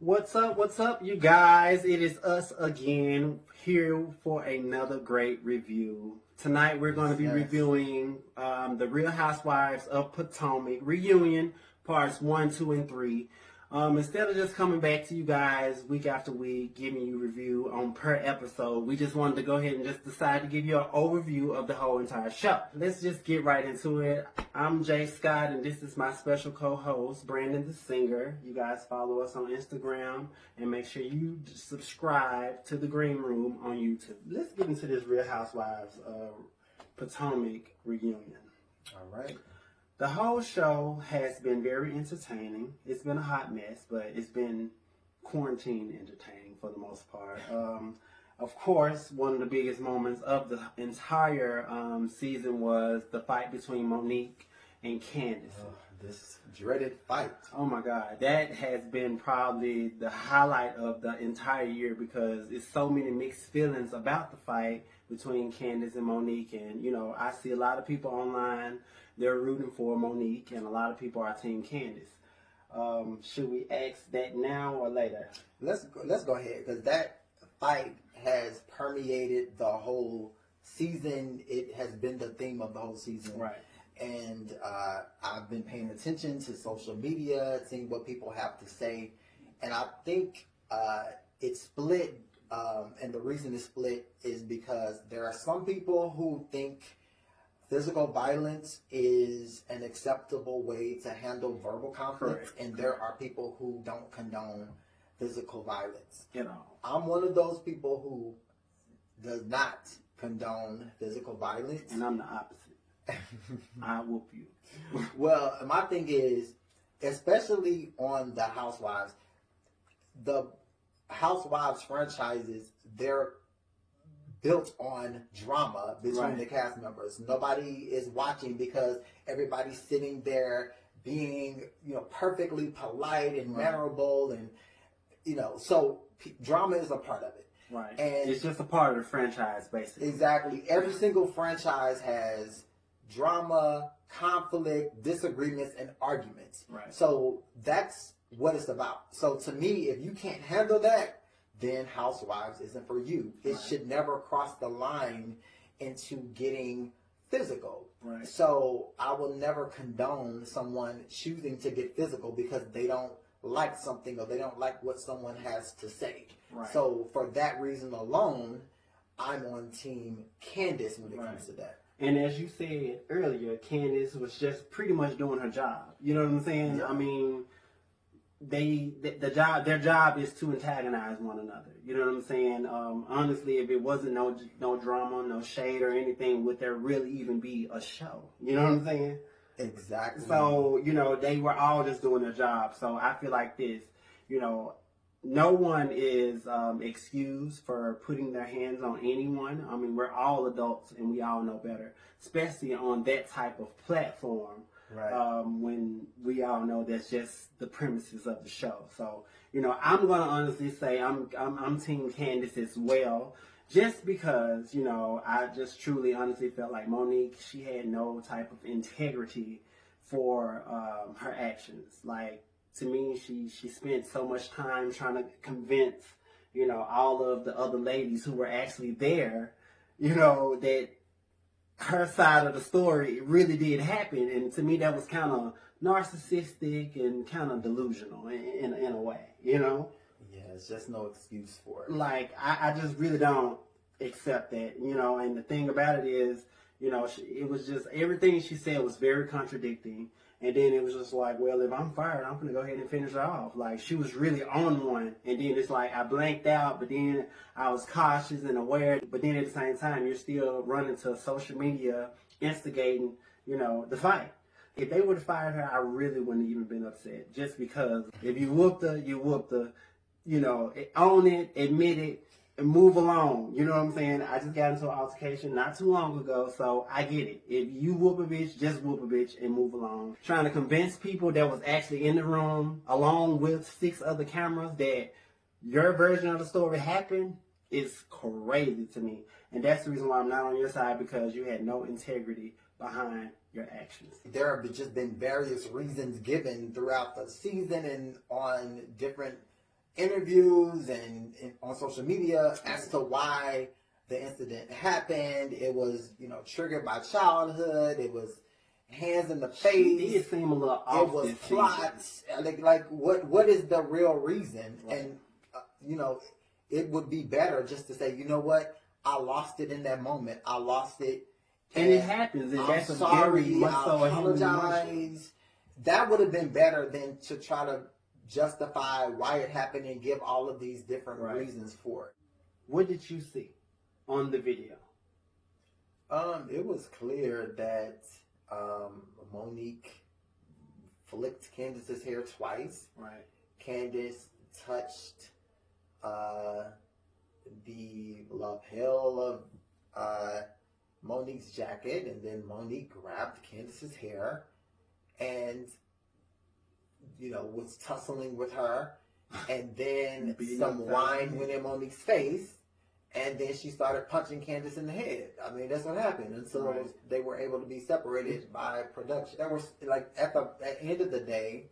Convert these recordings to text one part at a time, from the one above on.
What's up, you guys? It is us again here for another great review. Tonight we're going to be reviewing the Real Housewives of Potomac reunion parts 1, 2, and 3. Instead of just coming back to you guys week after week, giving you review on per episode, we just wanted to go ahead and just decide to give you an overview of the whole entire show. Let's just get right into it. I'm Jay Scott, and this is my special co-host, Brandon the Singer. You guys follow us on Instagram, and make sure you subscribe to The Green Room on YouTube. Let's get into this Real Housewives of Potomac reunion. All right. The whole show has been very entertaining. It's been a hot mess, but it's been quarantine entertaining for the most part. Of course, one of the biggest moments of the entire season was the fight between Monique and Candiace. This dreaded fight. Oh my God, that has been probably the highlight of the entire year because it's so many mixed feelings about the fight between Candiace and Monique. And, you know, I see a lot of people online, they're rooting for Monique, and a lot of people are Team Candiace. Should we ask that now or later? Let's go ahead, because that fight has permeated the whole season. It has been the theme of the whole season. Right. And I've been paying attention to social media, seeing what people have to say. And I think it split, and the reason it split is because there are some people who think physical violence is an acceptable way to handle verbal conflict. Correct. And there are people who don't condone physical violence. You know, I'm one of those people who does not condone physical violence. and I'm the opposite. I whoop you. Well, my thing is, especially on the Housewives franchises, they're built on drama between the cast members. Nobody is watching because everybody's sitting there being, perfectly polite and mannerable, and so drama is a part of it. Right. And it's just a part of the franchise, basically. Exactly. Every single franchise has drama, conflict, disagreements, and arguments. Right. So that's what it's about. So to me, if you can't handle that, then Housewives isn't for you. It should never cross the line into getting physical. Right. So I will never condone someone choosing to get physical because they don't like something or they don't like what someone has to say. Right. So for that reason alone, I'm on Team Candiace when it comes to that. And as you said earlier, Candiace was just pretty much doing her job. You know what I'm saying? Yeah. I mean, their job is to antagonize one another. You know what I'm saying? Honestly, if it wasn't no drama, no shade or anything, would there really even be a show? You know what I'm saying? Exactly. So, they were all just doing their job. So I feel like this, no one is excused for putting their hands on anyone. I mean, we're all adults and we all know better, especially on that type of platform. Right. When we all know that's just the premises of the show. So, I'm gonna honestly say I'm Team Candiace as well, just because I just truly honestly felt like Monique, she had no type of integrity for her actions. Like, to me, she spent so much time trying to convince all of the other ladies who were actually there, that her side of the story really did happen. And to me, that was kind of narcissistic and kind of delusional in a way, Yeah, it's just no excuse for it. Like, I just really don't accept that, and the thing about it is, it was just, everything she said was very contradicting. And then it was just like, well, if I'm fired, I'm going to go ahead and finish her off. Like, she was really on one. And then it's like, I blanked out, but then I was cautious and aware. But then at the same time, you're still running to social media, instigating, the fight. If they would have fired her, I really wouldn't have even been upset. Just because if you whooped her, you whooped her. Own it, admit it, and move along. You know what I'm saying? I just got into an altercation not too long ago, so I get it. If you whoop a bitch, just whoop a bitch and move along. Trying to convince people that was actually in the room, along with 6 other cameras, that your version of the story happened is crazy to me. And that's the reason why I'm not on your side, because you had no integrity behind your actions. There have just been various reasons given throughout the season and on different interviews and on social media as to why the incident happened. It was, triggered by childhood. It was hands in the face. She did seem a little off. It was this plots. Like what is the real reason? Right. And it would be better just to say, you know what, I lost it in that moment. I lost it. And it happens. And I'm that's sorry. very much so I a human emotion. apologize. That would have been better than to try to justify why it happened and give all of these different reasons for it. What did you see on the video? It was clear that Monique flicked Candiace's hair twice. Right. Candiace touched the lapel of Monique's jacket, and then Monique grabbed Candiace's hair and was tussling with her, and then some wine went in Monique's face, and then she started punching Candiace in the head. I mean, that's what happened. And so they were able to be separated by production. That was like at the end of the day,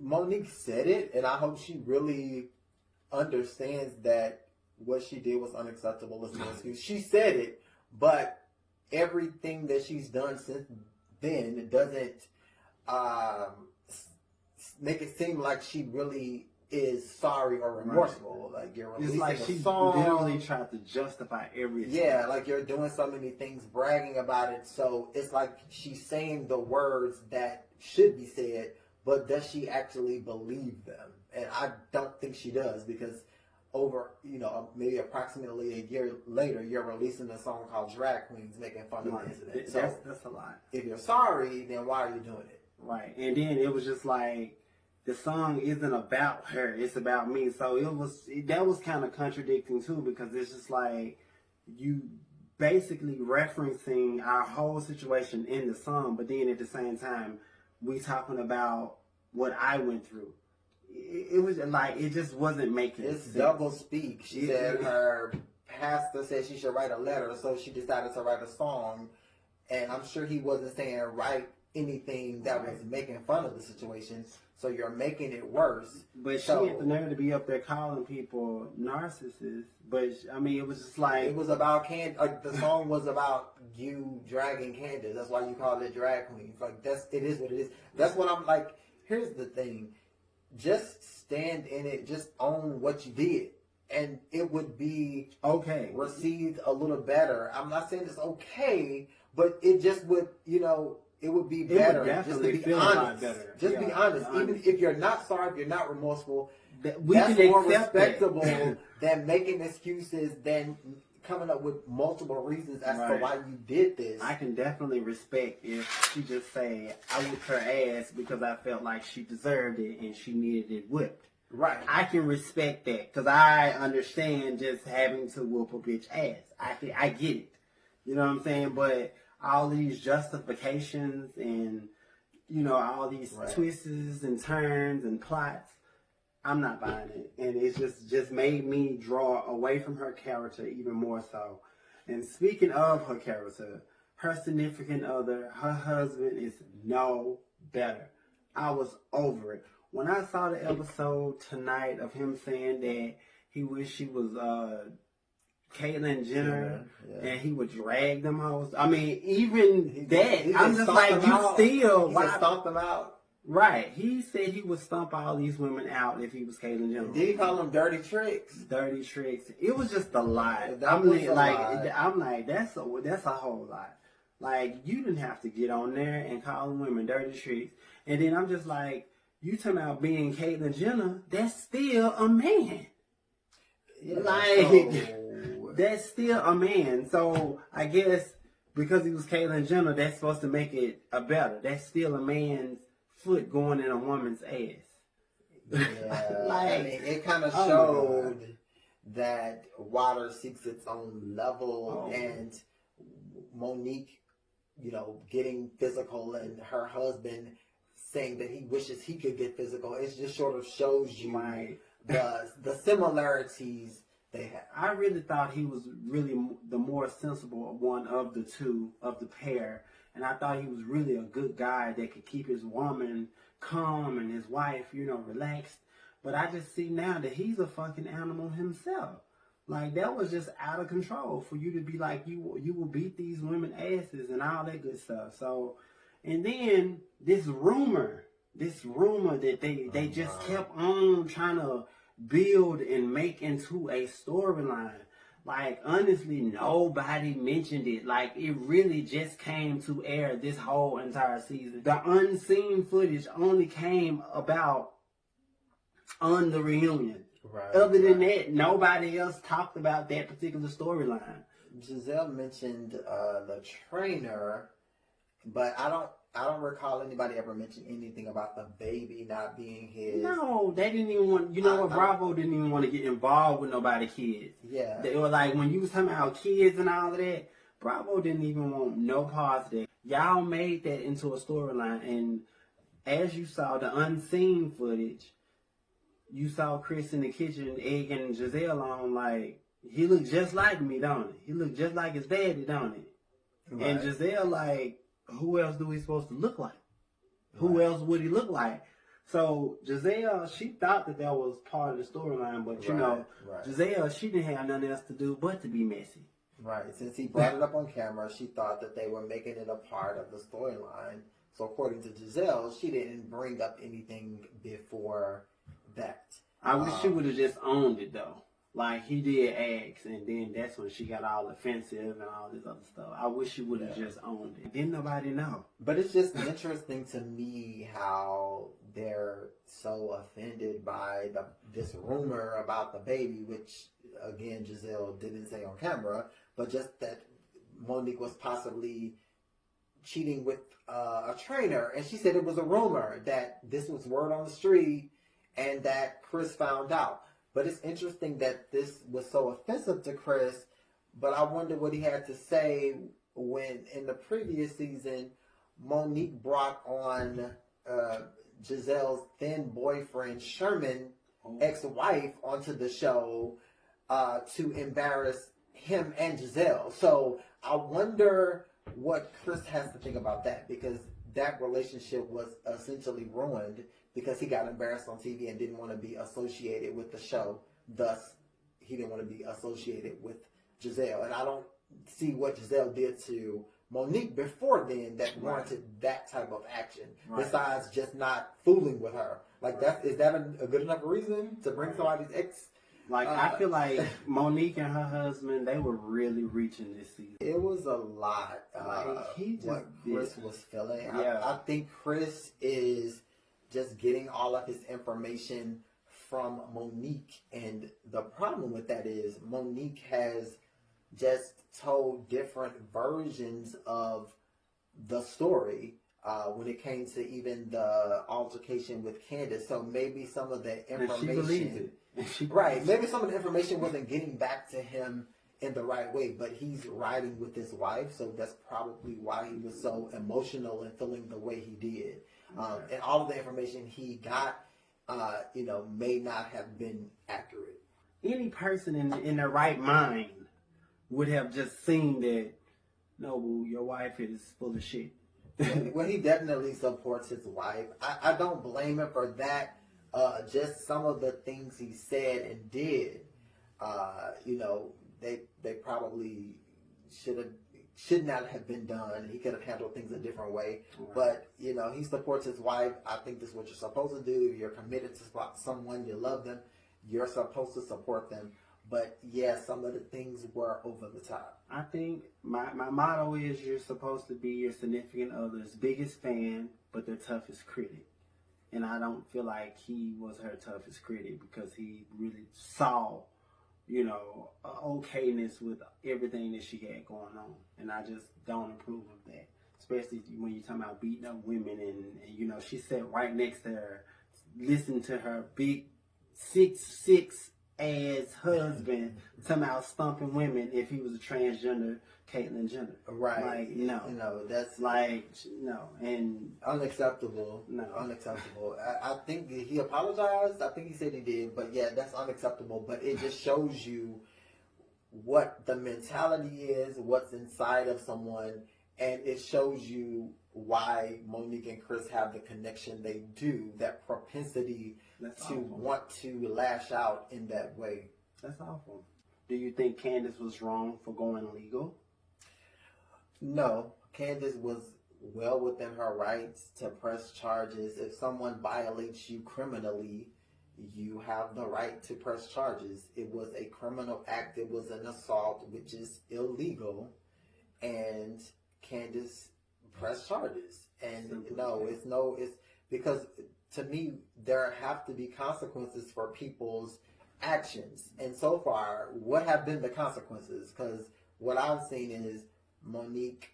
Monique said it, and I hope she really understands that what she did was unacceptable. As no excuse. She said it, but everything that she's done since then doesn't make it seem like she really is sorry or remorseful. Like you're releasing it's like she song. literally tried to justify everything. Yeah, like you're doing so many things, bragging about it. So it's like she's saying the words that should be said, but does she actually believe them? And I don't think she does, because over, maybe approximately a year later, you're releasing a song called Drag Queens, making fun of the incident. So that's a lot. If you're sorry, then why are you doing it? Right. And then it was just like, the song isn't about her, it's about me. So that was kind of contradicting too, because it's just like you basically referencing our whole situation in the song, but then at the same time we talking about what I went through. It was like, it just wasn't making it's sense. Double speak. She said her pastor said she should write a letter, so she decided to write a song, and I'm sure he wasn't saying write anything that was making fun of the situation. So you're making it worse. But she had the nerve to be up there calling people narcissists. But I mean, it was just like, it was about the song was about you dragging Candiace. That's why you call it Drag Queens. Like it is what it is. That's what I'm like. Here's the thing: just stand in it. Just own what you did, and it would be received a little better. I'm not saying it's okay, but it just would, it would be better just to be honest. Just be honest. Even if you're not sorry, if you're not remorseful, that's more respectable than making excuses, than coming up with multiple reasons as to why you did this. I can definitely respect if she just say, I whipped her ass because I felt like she deserved it and she needed it whipped. Right. I can respect that, because I understand just having to whoop a bitch ass. I get it. You know what I'm saying? But all these justifications and, all these twists and turns and plots, I'm not buying it. And it's just made me draw away from her character even more so. And speaking of her character, her significant other, her husband, is no better. I was over it. When I saw the episode tonight of him saying that he wished she was Caitlyn Jenner, and he would drag them hoes. I mean, even I'm just like, you still... He just stomped them out. Right. He said he would stomp all these women out if he was Caitlyn Jenner. Did he call them dirty tricks? Dirty tricks. It was just a lie. I'm like, that's a whole lot. Like, you didn't have to get on there and call them women dirty tricks. And then I'm just like, you talking about being Caitlyn Jenner, that's still a man. Yeah, that's still a man. So I guess because he was Caitlyn Jenner, that's supposed to make it a better. That's still a man's foot going in a woman's ass. Yeah, I mean, it kind of showed that water seeks its own level, and Monique, getting physical, and her husband saying that he wishes he could get physical. It just sort of shows you the similarities they have. I really thought he was really the more sensible one of the two, of the pair. And I thought he was really a good guy that could keep his woman calm and his wife, relaxed. But I just see now that he's a fucking animal himself. Like, that was just out of control for you to be like, you will beat these women asses and all that good stuff. So, and then this rumor that they just kept on trying to build and make into a storyline. Like, honestly, nobody mentioned it. Like, it really just came to air this whole entire season. The unseen footage only came about on the reunion. Right. Other than that, nobody else talked about that particular storyline. Gizelle mentioned the trainer, but I don't recall anybody ever mention anything about the baby not being his. No, they didn't even want. You know what? Bravo didn't even want to get involved with nobody kids. Yeah. They were like, when you was talking about kids and all of that, Bravo didn't even want no parts of that. Y'all made that into a storyline, and as you saw the unseen footage, you saw Chris in the kitchen egging Gizelle on, like, he looked just like me, don't he? He looked just like his daddy, don't he? Right. And Gizelle, like, who else do we supposed to look like? Who else would he look like? So Gizelle, she thought that was part of the storyline, but you know, Gizelle, she didn't have nothing else to do but to be messy. Right. Since he brought it up on camera, she thought that they were making it a part of the storyline. So according to Gizelle, she didn't bring up anything before that. I wish she would have just owned it though. Like, he did ask, and then that's when she got all offensive and all this other stuff. I wish she would have just owned it. Didn't nobody know. But it's just interesting to me how they're so offended by this rumor about the baby, which, again, Gizelle didn't say on camera, but just that Monique was possibly cheating with a trainer. And she said it was a rumor, that this was word on the street and that Chris found out. But it's interesting that this was so offensive to Chris, but I wonder what he had to say when, in the previous season, Monique brought on Giselle's then boyfriend, Sherman, ex-wife, onto the show to embarrass him and Gizelle. So I wonder what Chris has to think about that, because that relationship was essentially ruined because he got embarrassed on TV and didn't want to be associated with the show. Thus, he didn't want to be associated with Gizelle. And I don't see what Gizelle did to Monique before then that warranted that type of action, besides just not fooling with her. Like, is that a good enough reason to bring somebody's ex? Like, I feel like Monique and her husband, they were really reaching this season. It was a lot. What Chris was feeling. Yeah. I think Chris is just getting all of his information from Monique. And the problem with that is Monique has just told different versions of the story when it came to even the altercation with Candiace. So maybe some of the information... And she believed it. Maybe some of the information wasn't getting back to him in the right way, but he's riding with his wife, so that's probably why he was so emotional and feeling the way he did. And all of the information he got, may not have been accurate. Any person in their right mind would have just seen that, no, boo, your wife is full of shit. Well, he definitely supports his wife. I don't blame him for that. Just some of the things he said and did, they probably should not have been done. He could have handled things a different way. Right. But, he supports his wife. I think this is what you're supposed to do. If you're committed to someone, you love them, you're supposed to support them. But, yeah, some of the things were over the top. I think my motto is you're supposed to be your significant other's biggest fan, but their toughest critic. And I don't feel like he was her toughest critic, because he really saw, okayness with everything that she had going on. And I just don't approve of that. Especially when you're talking about beating up women and she sat right next to her, listening to her big 6'6" ass husband talking about stumping women if he was a transgender Caitlyn Jenner. Right. Like, no. That's like, no. And unacceptable. No. Unacceptable. I think he apologized. I think he said he did. But yeah, that's unacceptable. But it just shows you what the mentality is, what's inside of someone. And it shows you why Monique and Chris have the connection they do, that propensity That's to awful. want to lash out in that way. That's awful. Do you think Candiace was wrong for going legal? No, Candiace was well within her rights to press charges. If someone violates you criminally, you have the right to press charges. It was a criminal act. It was an assault, which is illegal. And Candiace pressed charges. And it's because to me, there have to be consequences for people's actions. And so far, what have been the consequences? Because what I've seen is Monique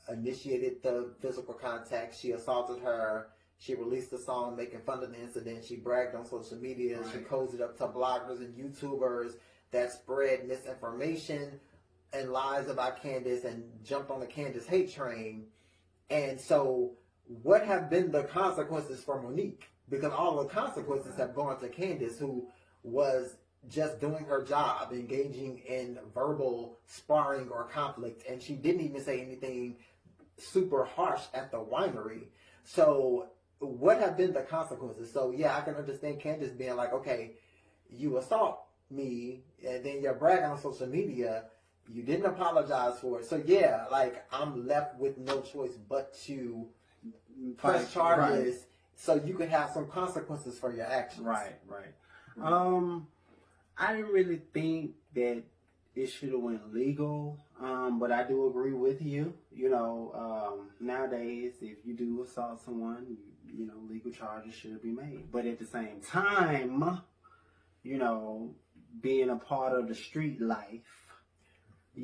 initiated the physical contact. She assaulted her. She released a song making fun of the incident. She bragged on social media. Right. She cozied up to bloggers and YouTubers that spread misinformation and lies about Candiace and jumped on the Candiace hate train. And so what have been the consequences for Monique? Because all the consequences have gone to Candiace, who was just doing her job, engaging in verbal sparring or conflict, and she didn't even say anything super harsh at the winery. So what have been the consequences? So yeah, I can understand Candiace being like, okay, you assault me, and then you're bragging on social media, you didn't apologize for it. So yeah, like, I'm left with no choice but to press charges. Right. So you can have some consequences for your actions. Right. I didn't really think that it should have went legal, but I do agree with you. Nowadays, if you do assault someone, legal charges should be made. But at the same time, being a part of the street life, I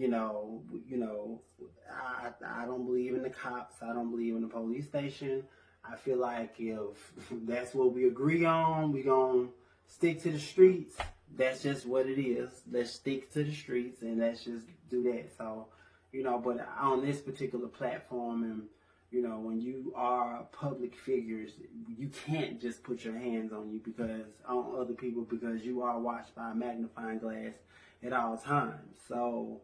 don't believe in the cops. I don't believe in the police station. I feel like if that's what we agree on, we're going to stick to the streets. That's just what it is. Let's stick to the streets and let's just do that. So, but on this particular platform, and, when you are public figures, you can't just put your hands on other people because you are watched by a magnifying glass at all times. So,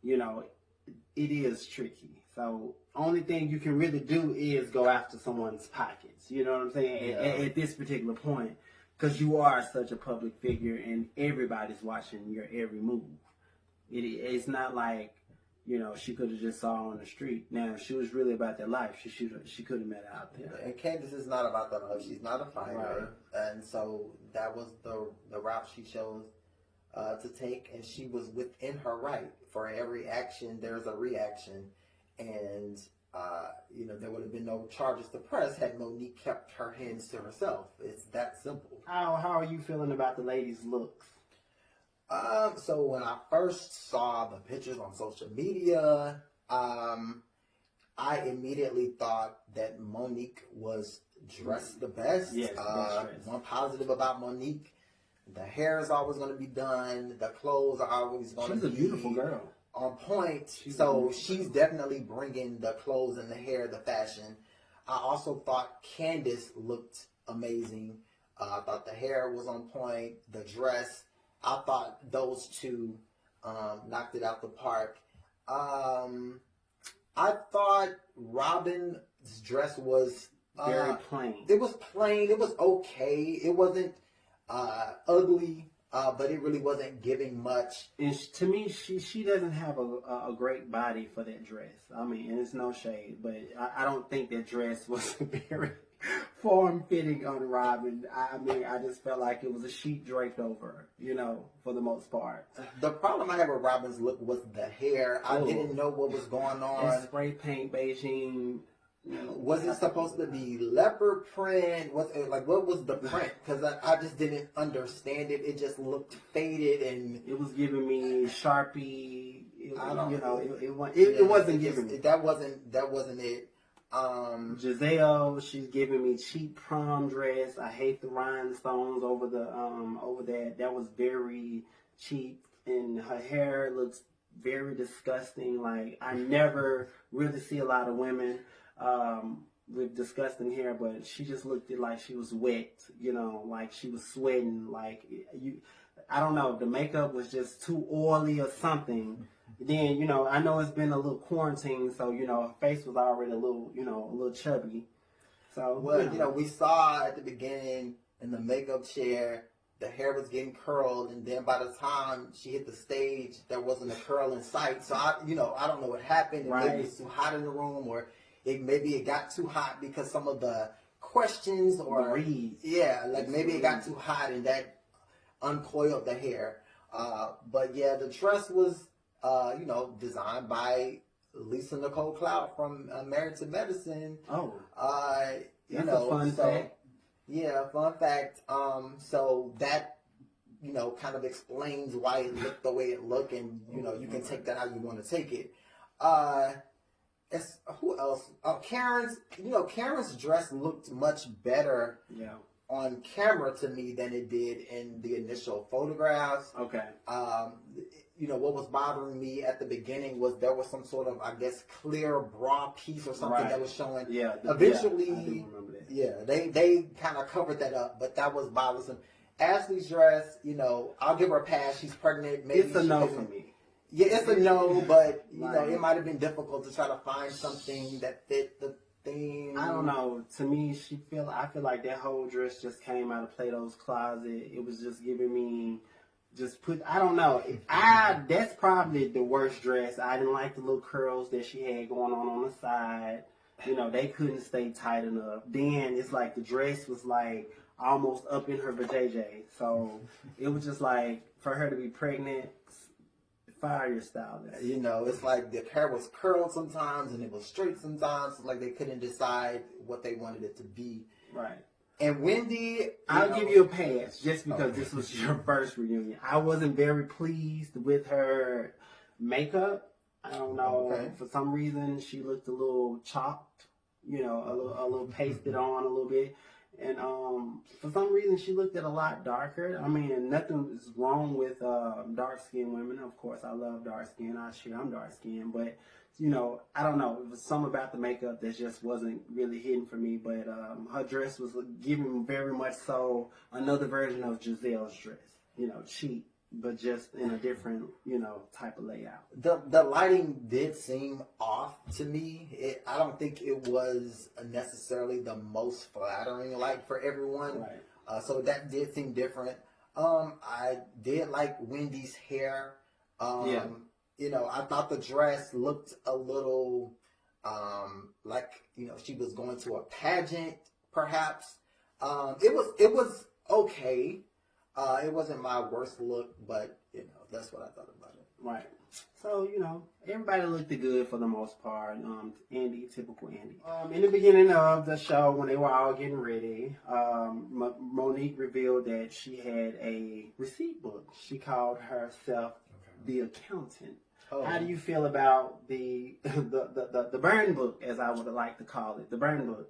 it is tricky. So only thing you can really do is go after someone's pockets. You know what I'm saying? Yeah. At this particular point, because you are such a public figure and everybody's watching your every move. It's not like, she could have just saw her on the street. Now, if she was really about that life, she could have met her out there. And Candiace is not about that life. She's not a fighter. Right. And so that was the route she chose to take, and she was within her right. For every action, there's a reaction, and there would have been no charges to press had Monique kept her hands to herself. It's that simple. How are you feeling about the lady's looks? So when I first saw the pictures on social media, I immediately thought that Monique was dressed the best. Yes, one positive about Monique: the hair is always going to be done. The clothes are always going to be. She's a beautiful girl. On point. She's definitely bringing the clothes and the hair, the fashion. I also thought Candiace looked amazing. I thought the hair was on point. The dress. I thought those two knocked it out the park. I thought Robyn's dress was very plain. It was plain. It was okay. It wasn't ugly. But it really wasn't giving much. And to me, she doesn't have a great body for that dress. I mean, and it's no shade, but I don't think that dress was very form-fitting on Robyn. I mean, I just felt like it was a sheet draped over her, for the most part. The problem I had with Robyn's look was the hair. I didn't know what was going on. And spray paint Beijing. Was it supposed to be leopard print? What was the print? Because I just didn't understand it. It just looked faded, and it was giving me Sharpie. It wasn't giving me. That wasn't it. Gizelle, she's giving me cheap prom dress. I hate the rhinestones over that. That was very cheap, and her hair looks very disgusting. Like, I never really see a lot of women with disgusting hair, but she just looked like she was wet, like she was sweating, I don't know, the makeup was just too oily or something. Then, I know it's been a little quarantine, so, her face was already a little chubby. So, well, we saw at the beginning in the makeup chair, the hair was getting curled, and then by the time she hit the stage, there wasn't a curl in sight. So I don't know what happened. Right. Maybe it was too hot in the room, or maybe it got too hot because some of the questions or reads. Maybe it got too hot and that uncoiled the hair. But yeah, the dress was designed by Lisa Nicole Cloud from Married to Medicine. Oh, that's a fun fact. Yeah, fun fact. So that kind of explains why it looked the way it looked, and you can take that how you want to take it. Who else? Karen's dress looked much better on camera to me than it did in the initial photographs. Okay. What was bothering me at the beginning was there was some sort of, I guess, clear bra piece or something that was showing. Yeah. Eventually, I do remember that. yeah, they kind of covered that up, but that was bothersome. Ashley's dress, I'll give her a pass. She's pregnant. Maybe it's a no for me. Yeah, it's a no, but it might have been difficult to try to find something that fit the theme. I don't know. To me, I feel like that whole dress just came out of Plato's closet. It was just giving me, I don't know. That's probably the worst dress. I didn't like the little curls that she had going on the side. They couldn't stay tight enough. Then it's like the dress was like almost up in her vajayjay. So it was just like, for her to be pregnant, fire your stylist. It's like the hair was curled sometimes and it was straight sometimes. It's like they couldn't decide what they wanted it to be. Right. And Wendy, I'll give you a pass just because this was your first reunion. I wasn't very pleased with her makeup. I don't know. Okay. For some reason, she looked a little chopped, a little pasted on a little bit. And for some reason, she looked a lot darker. I mean, nothing is wrong with dark-skinned women. Of course, I love dark skin. I'm dark-skinned. But, I don't know. It was something about the makeup that just wasn't really hitting for me. But her dress was giving very much so another version of Giselle's dress. Cheap, but just in a different, type of layout. The lighting did seem off to me. I don't think it was necessarily the most flattering light for everyone. Right. So that did seem different. I did like Wendy's hair. I thought the dress looked a little like she was going to a pageant, perhaps. It was okay. It wasn't my worst look, but that's what I thought about it. Right. So everybody looked good for the most part. Andy, typical Andy. In the beginning of the show, when they were all getting ready, Monique revealed that she had a receipt book. She called herself the accountant. Oh. How do you feel about the burn book, as I would like to call it, the burn book?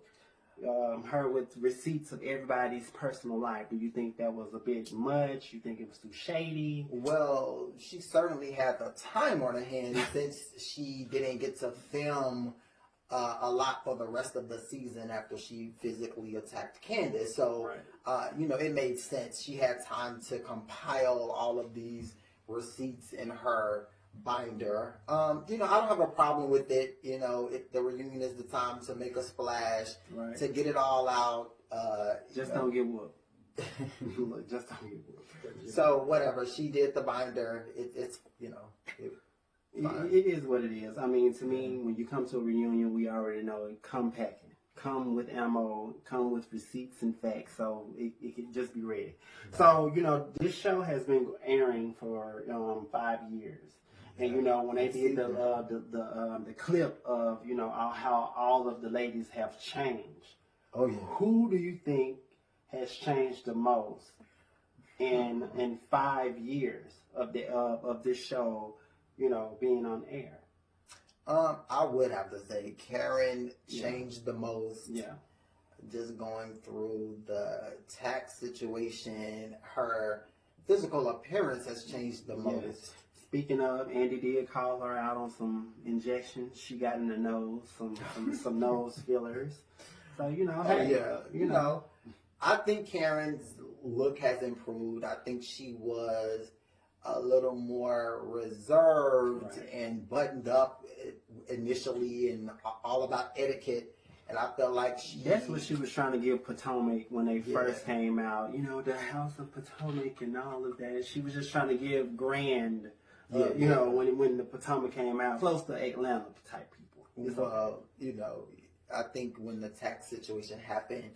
Her with receipts of everybody's personal life. Do you think that was a bit much? You think it was too shady? Well, she certainly had the time on her hands since she didn't get to film a lot for the rest of the season after she physically attacked Candiace. So, it made sense. She had time to compile all of these receipts in her binder. I don't have a problem with it. If the reunion is the time to make a splash, to get it all out. Just don't get whooped. Look, just don't get whooped. So whatever, she did the binder. It is what it is. I mean, to me, when you come to a reunion, we already know it come packing. Come with ammo, come with receipts and facts, so it can just be ready. So, this show has been airing for 5 years. And when they did the clip of how all of the ladies have changed, who do you think has changed the most in 5 years of this show, being on air? I would have to say Karen changed the most. Yeah. Just going through the tax situation, her physical appearance has changed the most. Speaking of, Andy did call her out on some injections she got in the nose, some nose fillers. So I think Karen's look has improved. I think she was a little more reserved and buttoned up initially, and all about etiquette. And I feel like that's what she was trying to give Potomac when they first came out. You know, the House of Potomac and all of that. She was just trying to give grand, you know, when the Potomac came out, close to Atlanta type people. Well, you know, I think when the tax situation happened,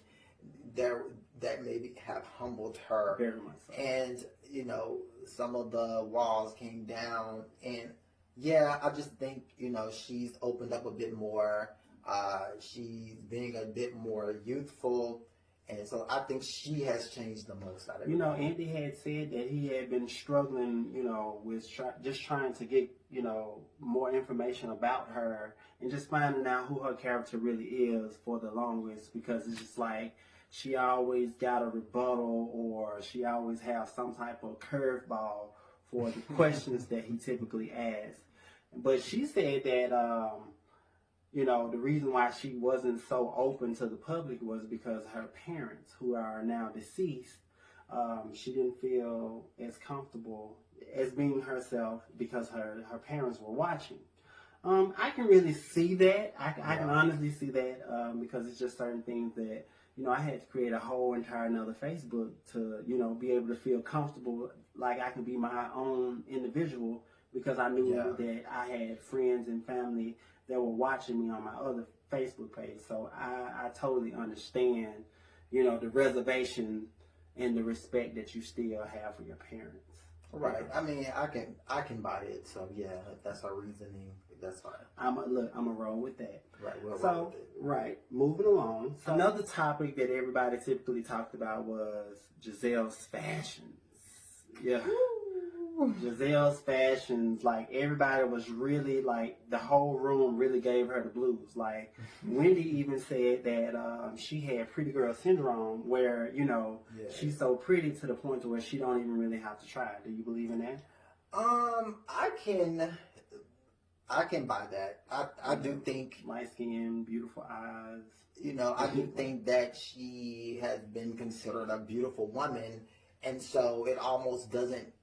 that maybe have humbled her. Very much so. And, you know, some of the walls came down. And, yeah, I just think, you know, she's opened up a bit more. She's being a bit more youthful. And so I think she has changed the most out of it. You know, Andy had said that he had been struggling, you know, with just trying to get, you know, more information about her and just finding out who her character really is for the longest, because it's just like she always got a rebuttal or she always has some type of curveball for the questions that he typically asks. But she said that, you know, the reason why she wasn't so open to the public was because her parents, who are now deceased, she didn't feel as comfortable as being herself because her parents were watching. I can really see that. I can honestly see that because it's just certain things that, you know, I had to create a whole entire another Facebook to, you know, be able to feel comfortable like I can be my own individual, because I knew that I had friends and family that were watching me on my other Facebook page. So I totally understand, you know, the reservation and the respect that you still have for your parents. Right. I mean, I can buy it. So yeah, if that's our reasoning, that's fine. I'm a roll with that. Right. We'll so roll with it. Right. Moving along. So another topic that everybody typically talked about was Gizelle's fashions. Yeah. Gizelle's fashions, like everybody was really like, the whole room really gave her the blues. Like Wendy even said that she had pretty girl syndrome, where, you know, she's so pretty to the point to where she don't even really have to try. Do you believe in that? I can buy that. I do think light skin, beautiful eyes. You know, I do think that she has been considered a beautiful woman, and so it almost doesn't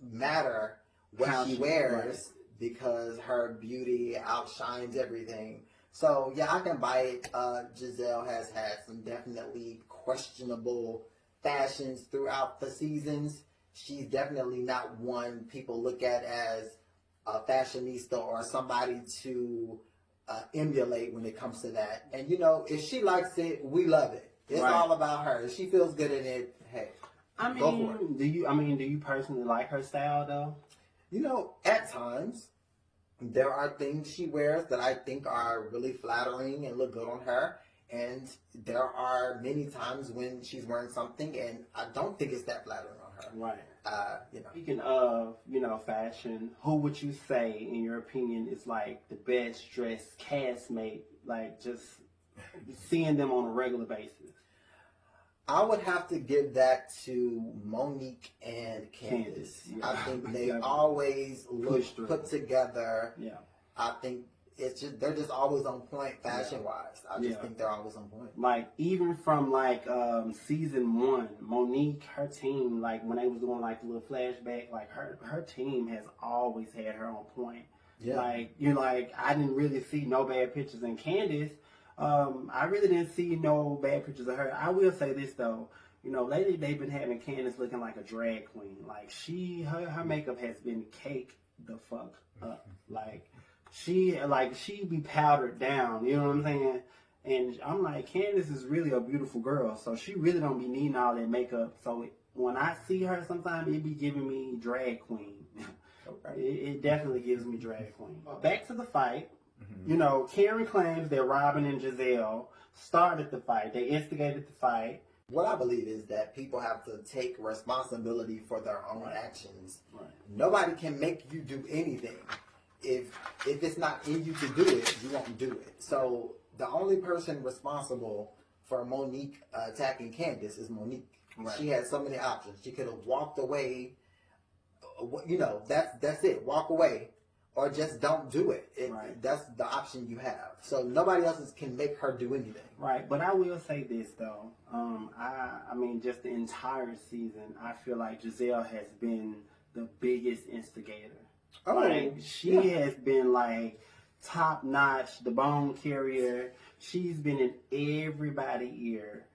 matter what she wears because her beauty outshines everything. So yeah, I can buy it. Gizelle has had some definitely questionable fashions throughout the seasons. She's definitely not one people look at as a fashionista or somebody to emulate when it comes to that. And you know, if she likes it, we love it. It's all about her. If she feels good in it, hey. I mean, do you personally like her style though? You know, at times there are things she wears that I think are really flattering and look good on her, and there are many times when she's wearing something and I don't think it's that flattering on her. Right. You know. Speaking of, you know, fashion, who would you say, in your opinion, is like the best dressed castmate? Like just seeing them on a regular basis. I would have to give that to Monique and Candiace. Yeah. I think they always look put together. Yeah. I think they're just always on point fashion wise. I just think they're always on point. Like even from like season 1, Monique, her team, like when they was doing like the little flashback, like her team has always had her on point. Yeah. Like I didn't really see no bad pictures in Candiace. I really didn't see no bad pictures of her. I will say this though, you know, lately they've been having Candiace looking like a drag queen. Like her makeup has been caked the fuck up. Like she be powdered down. You know what I'm saying? And I'm like, Candiace is really a beautiful girl, so she really don't be needing all that makeup. So when I see her, sometimes it be giving me drag queen. Okay. It definitely gives me drag queen. Back to the fight. You know, Karen claims that Robyn and Gizelle started the fight. They instigated the fight. What I believe is that people have to take responsibility for their own actions. Right. Nobody can make you do anything. If it's not in you to do it, you won't do it. So the only person responsible for Monique attacking Candiace is Monique. Right. She had so many options. She could have walked away. You know, that's it. Walk away. Or just don't do it. That's the option you have. So nobody else can make her do anything. Right. But I will say this though. I mean, just the entire season, I feel like Gizelle has been the biggest instigator. Oh, like she has been like top notch, the bone carrier. She's been in everybody's ear,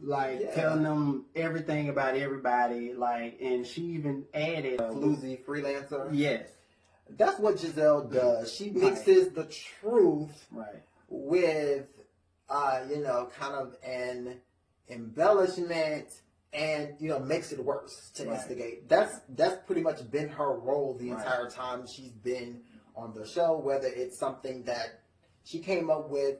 like telling them everything about everybody. Like, and she even added Floozy freelancer. Yes, that's what Gizelle does. She mixes the truth with, kind of an embellishment, and makes it worse to instigate. That's pretty much been her role the entire time she's been on the show. Whether it's something that she came up with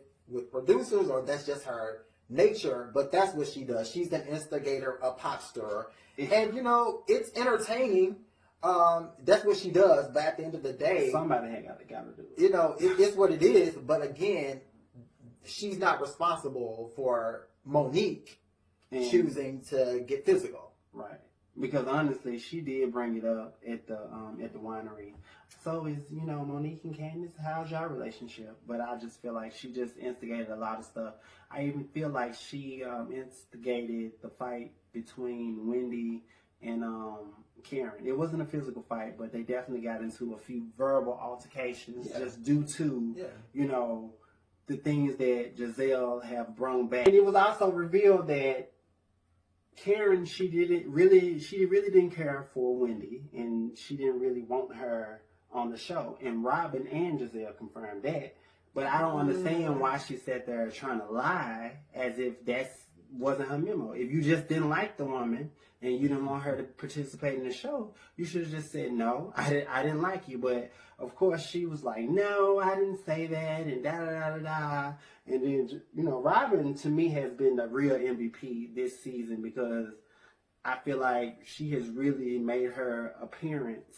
producers, or that's just her nature, but that's what she does. She's an instigator, a pot stirrer, and it's entertaining. That's what she does. But at the end of the day, somebody had got to do it. It's what it is. But again, she's not responsible for Monique choosing to get physical. Right. Because honestly, she did bring it up at the winery. So is Monique and Candiace, how's your relationship? But I just feel like she just instigated a lot of stuff. I even feel like she instigated the fight between Wendy and Karen. It wasn't a physical fight, but they definitely got into a few verbal altercations just due to the things that Gizelle have brought back. And it was also revealed that Karen, she really didn't care for Wendy, and she didn't really want her on the show. And Robyn and Gizelle confirmed that. But I don't understand why she sat there trying to lie as if that wasn't her memo. If you just didn't like the woman and you didn't want her to participate in the show, you should have just said, no, I didn't like you. But of course she was like, no, I didn't say that, and da-da-da-da-da. And then, Robyn to me has been the real MVP this season, because I feel like she has really made her appearance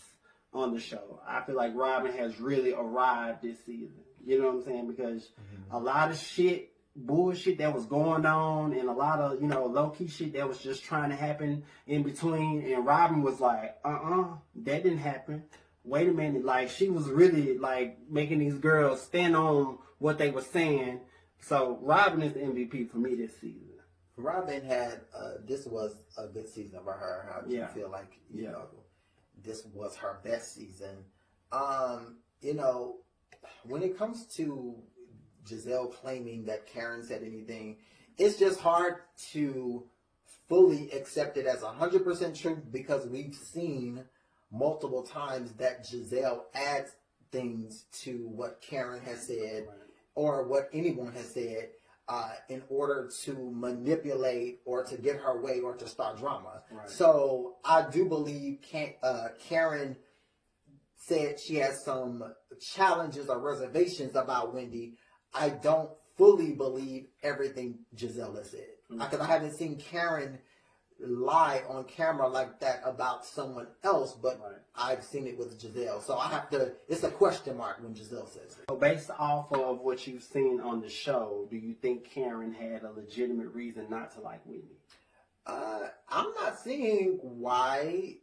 on the show. I feel like Robyn has really arrived this season. You know what I'm saying? Because a lot of bullshit that was going on, and a lot of, low-key shit that was just trying to happen in between, and Robyn was like, that didn't happen. Wait a minute. Like, she was really, like, making these girls stand on what they were saying. So, Robyn is the MVP for me this season. Robyn had, this was a good season for her. How do you feel like, this was her best season? When it comes to Gizelle claiming that Karen said anything, it's just hard to fully accept it as 100% true, because we've seen multiple times that Gizelle adds things to what Karen has said or what anyone has said in order to manipulate or to get her way or to start drama. So I do believe Karen said she has some challenges or reservations about Wendy. I don't fully believe everything Gizelle has said, because I haven't seen Karen lie on camera like that about someone else, but I've seen it with Gizelle. So it's a question mark when Gizelle says it. So based off of what you've seen on the show, do you think Karen had a legitimate reason not to like Wendy? I'm not seeing why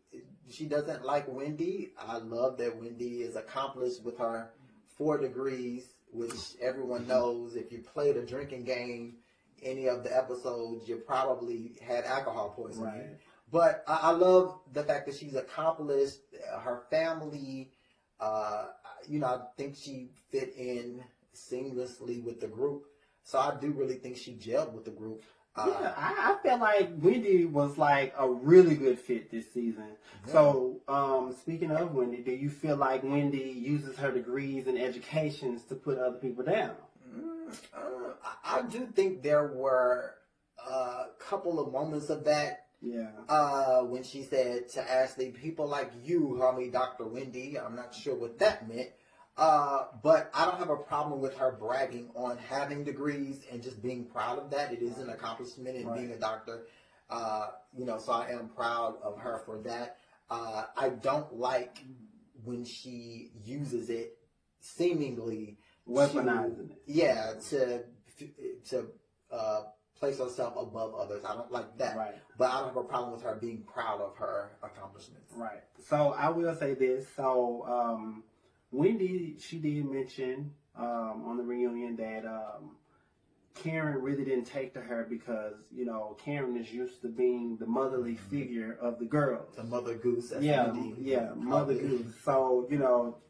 she doesn't like Wendy. I love that Wendy is accomplished with her 4 degrees, which everyone knows. If you played a drinking game, any of the episodes, you probably had alcohol poisoning. But I love the fact that she's accomplished. Her family, I think she fit in seamlessly with the group. So I do really think she gelled with the group. I felt like Wendy was like a really good fit this season. So, speaking of Wendy, do you feel like Wendy uses her degrees and educations to put other people down? I do think there were a couple of moments of that. When she said to Ashley, people like you call me Dr. Wendy. I'm not sure what that meant. But I don't have a problem with her bragging on having degrees and just being proud of that. It is an accomplishment in being a doctor. So I am proud of her for that. I don't like when she uses it seemingly weaponizing it. To place herself above others. I don't like that. But I don't have a problem with her being proud of her accomplishments. So I will say this. So Wendy, she did mention on the reunion that Karen really didn't take to her because, Karen is used to being the motherly figure of the girls. The mother goose. Mother goose. So,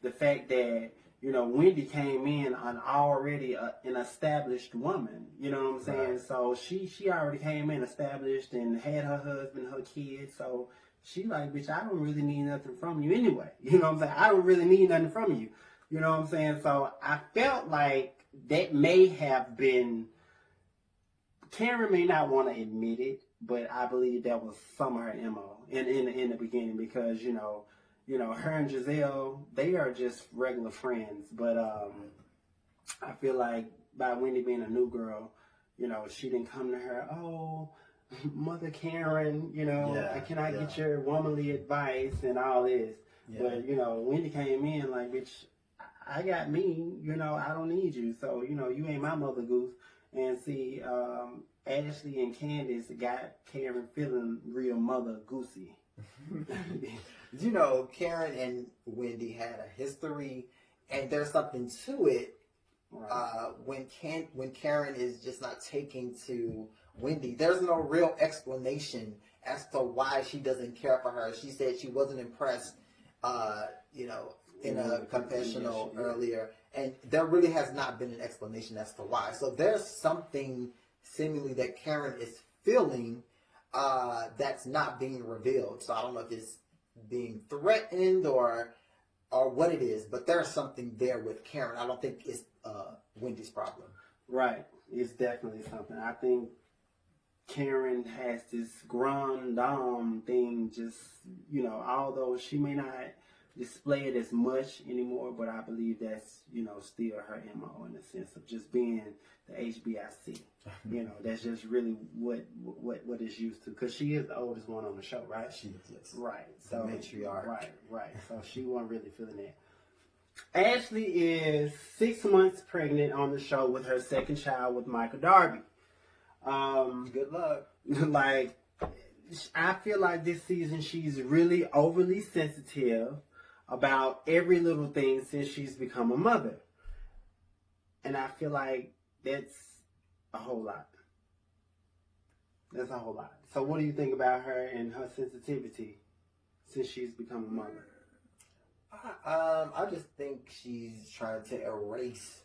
the fact that Wendy came in already an established woman. You know what I'm saying? Right. So she already came in established and had her husband, her kids. So she like, bitch, I don't really need nothing from you anyway. You know what I'm saying? I don't really need nothing from you. You know what I'm saying? So I felt like that may have been, Karen may not want to admit it, but I believe that was some of her MO in the beginning because, her and Gizelle, they are just regular friends. But I feel like by Wendy being a new girl, she didn't come to her, oh, Mother Karen, can I get your womanly advice and all this? Yeah. But, Wendy came in like, bitch, I got me, I don't need you. So, you ain't my mother goose. And see, Ashley and Candiace got Karen feeling real mother goosey. Karen and Wendy had a history, and there's something to it. Right. When Karen is just not taking to Wendy, there's no real explanation as to why she doesn't care for her. She said she wasn't impressed, in a confessional earlier, and there really has not been an explanation as to why. So there's something seemingly that Karen is feeling that's not being revealed. So I don't know if it's being threatened or what it is, but there's something there with Karen. I don't think it's Wendy's problem. Right. It's definitely something. I think Karen has this grand dame thing, just, although she may not display it as much anymore, but I believe that's, still her MO in the sense of just being the HBIC. That's just really what it's used to, because she is the oldest one on the show, right? She is, yes. Right. So the matriarch. Right. So she wasn't really feeling that. Ashley is 6 months pregnant on the show with her second child with Michael Darby. Good luck. Like, I feel like this season she's really overly sensitive about every little thing since she's become a mother. And I feel like that's a whole lot. That's a whole lot. So what do you think about her and her sensitivity since she's become a mother? I just think she's trying to erase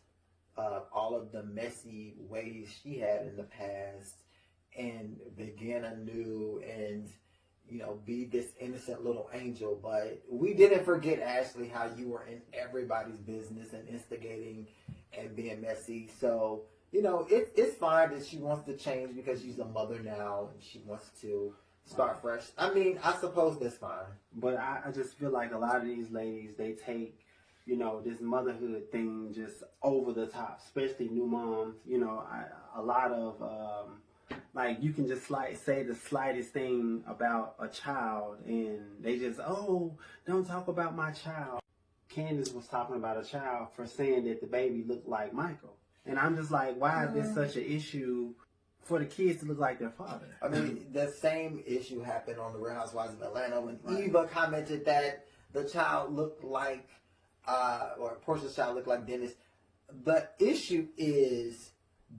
all of the messy ways she had in the past and begin anew and be this innocent little angel. But we didn't forget, Ashley, how you were in everybody's business and instigating and being messy. So, it's fine that she wants to change because she's a mother now and she wants to start fresh. I mean, I suppose that's fine. But I just feel like a lot of these ladies, they take, this motherhood thing just over the top, especially new moms. A lot of... like, you can just say the slightest thing about a child and they just, oh, don't talk about my child. Candiace was talking about a child for saying that the baby looked like Michael. And I'm just like, why is this such an issue for the kids to look like their father? I mean, the same issue happened on the Real Housewives of Atlanta when Eva commented that the child looked like, or Portia's child looked like Dennis. The issue is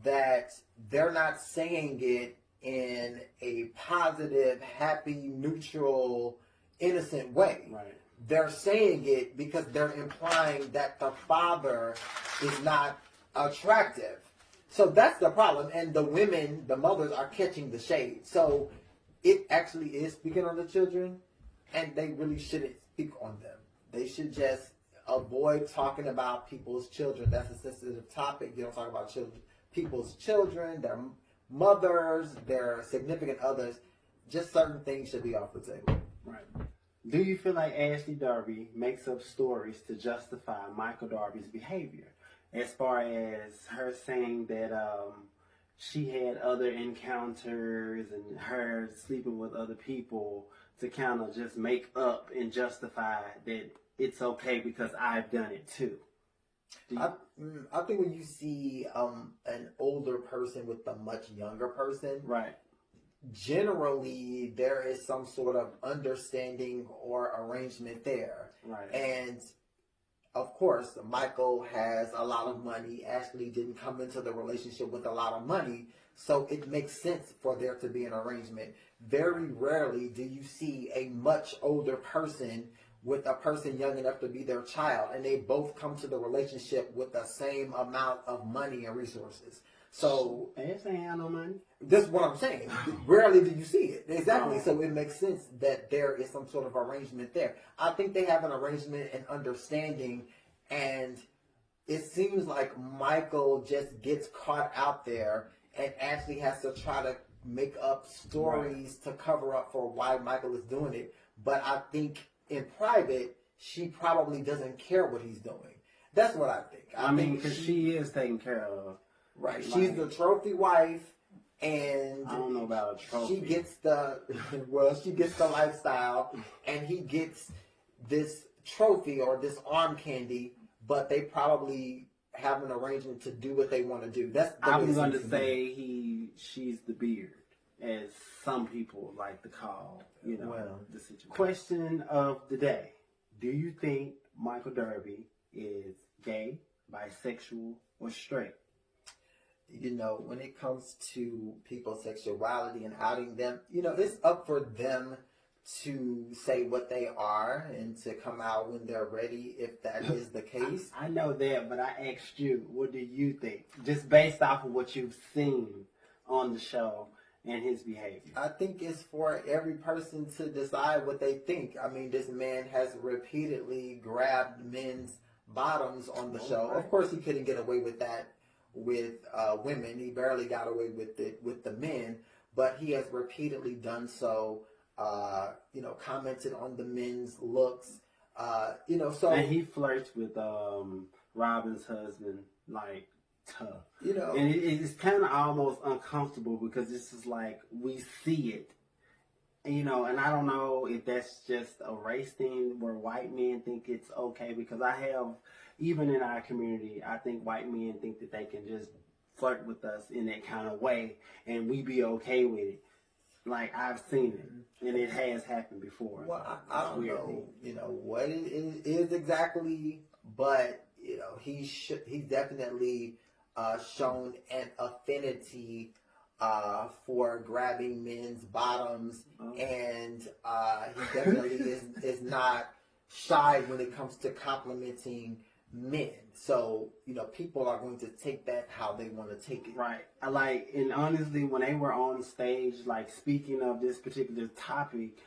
that they're not saying it in a positive, happy, neutral, innocent way. Right. They're saying it because they're implying that the father is not attractive. So that's the problem. And the women, the mothers, are catching the shade. So it actually is speaking on the children, and they really shouldn't speak on them. They should just avoid talking about people's children. That's a sensitive topic. You don't talk about children. People's children, their mothers, their significant others. Just certain things should be off the table. Right. Do you feel like Ashley Darby makes up stories to justify Michael Darby's behavior? As far as her saying that she had other encounters and her sleeping with other people to kind of just make up and justify that it's okay because I've done it too. I think when you see an older person with a much younger person, right, generally there is some sort of understanding or arrangement there. Right. And of course, Michael has a lot of money. Ashley didn't come into the relationship with a lot of money, so it makes sense for there to be an arrangement. Very rarely do you see a much older person with a person young enough to be their child, and they both come to the relationship with the same amount of money and resources. So Ashley ain't have no money. this is what I'm saying. Rarely do you see it. Exactly. So it makes sense that there is some sort of arrangement there. I think they have an arrangement and understanding, and it seems like Michael just gets caught out there and actually has to try to make up stories to cover up for why Michael is doing it. But I think in private, she probably doesn't care what he's doing. That's what I think. I mean, because she is taken care of. Right. She's the trophy wife, and I don't know about a trophy. She gets the lifestyle, and he gets this trophy or this arm candy, but they probably have an arrangement to do what they want to do. I'm going to say she's the beard, as some people like to call, the situation. Question of the day. Do you think Michael Darby is gay, bisexual, or straight? When it comes to people's sexuality and outing them, it's up for them to say what they are and to come out when they're ready, if that is the case. I know that, but I asked you, what do you think? Just based off of what you've seen on the show and his behavior. I think it's for every person to decide what they think. I mean, this man has repeatedly grabbed men's bottoms on the show. Of course, he couldn't get away with that with women. He barely got away with it with the men, but he has repeatedly done so. Commented on the men's looks. So and he flirts with Robyn's husband like tough. And it's kind of almost uncomfortable because this is like we see it. And I don't know if that's just a race thing where white men think it's okay, because even in our community, I think white men think that they can just flirt with us in that kind of way and we be okay with it. Like, I've seen it, and it has happened before. Well, I don't know, what it is exactly, but, he's definitely shown an affinity for grabbing men's bottoms, and he definitely is not shy when it comes to complimenting men. So, people are going to take that how they want to take it. Right. And honestly, when they were on stage, speaking of this particular topic,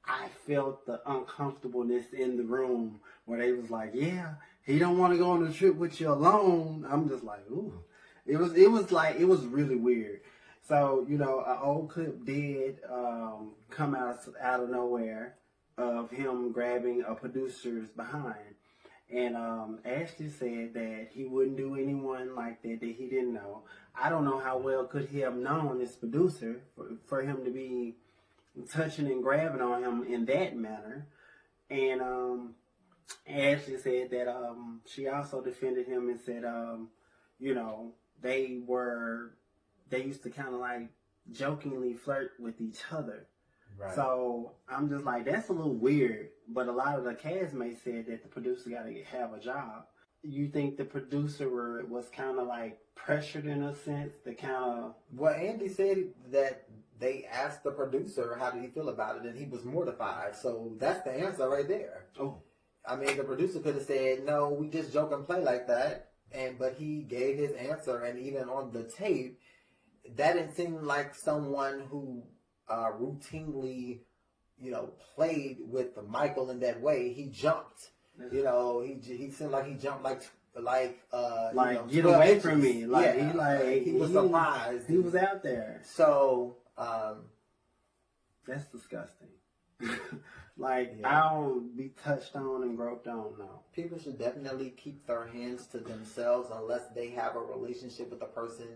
I felt the uncomfortableness in the room where they was like, yeah, he don't want to go on the trip with you alone. I'm just like, ooh. It was really weird. So, an old clip did come out of nowhere of him grabbing a producer's behind. And Ashley said that he wouldn't do anyone like that he didn't know. I don't know how well could he have known this producer for him to be touching and grabbing on him in that manner. And Ashley said that she also defended him and said, they used to kind of jokingly flirt with each other. Right. So I'm just like, that's a little weird. But a lot of the castmates said that the producer got to have a job. You think the producer was kind of pressured in a sense to kind of... Well, Andy said that they asked the producer how did he feel about it, and he was mortified. So that's the answer right there. Oh. I mean, the producer could have said, no, we just joke and play like that. But he gave his answer, and even on the tape, that didn't seem like someone who routinely, played with Michael in that way. He jumped. He seemed like he jumped get away from me. He was surprised. He was out there. So that's disgusting. I don't be touched on and groped on. No. People should definitely keep their hands to themselves unless they have a relationship with the person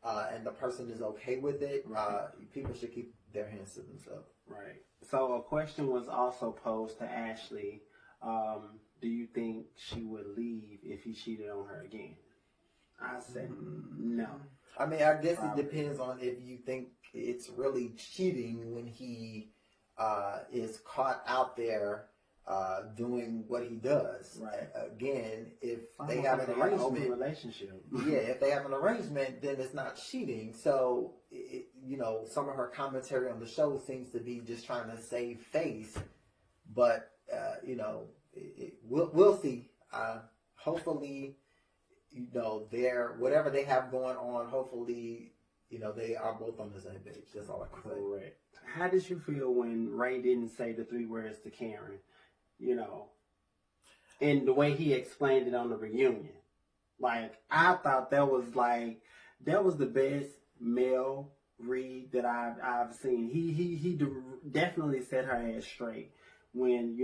and the person is okay with it. Right. People should keep their hands to themselves. Right. So a question was also posed to Ashley. Do you think she would leave if he cheated on her again? I said no. I mean, I guess it depends on if you think it's really cheating when he is caught out there doing what he does. Right. Again, if they have an arrangement, relationship. If they have an arrangement, then it's not cheating. So, some of her commentary on the show seems to be just trying to save face. But we'll see. Hopefully, whatever they have going on, hopefully, they are both on the same page. That's all I can say. Correct. How did you feel when Ray didn't say the 3 words to Karen? And the way he explained it on the reunion. Like, I thought that was the best male read that I've seen. He definitely set her ass straight when,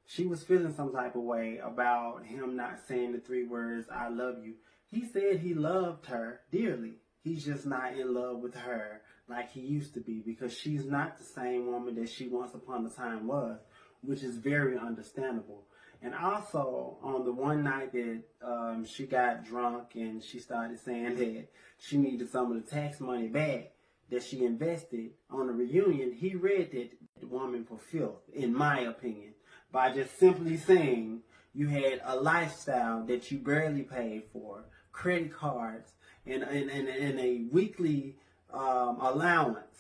she was feeling some type of way about him not saying the 3 words, I love you. He said he loved her dearly. He's just not in love with her like he used to be, because she's not the same woman that she once upon a time was, which is very understandable. And also, on the one night that she got drunk and she started saying that she needed some of the tax money back that she invested on the reunion, he read that woman for filth, in my opinion, by just simply saying you had a lifestyle that you barely paid for, credit cards, and a weekly allowance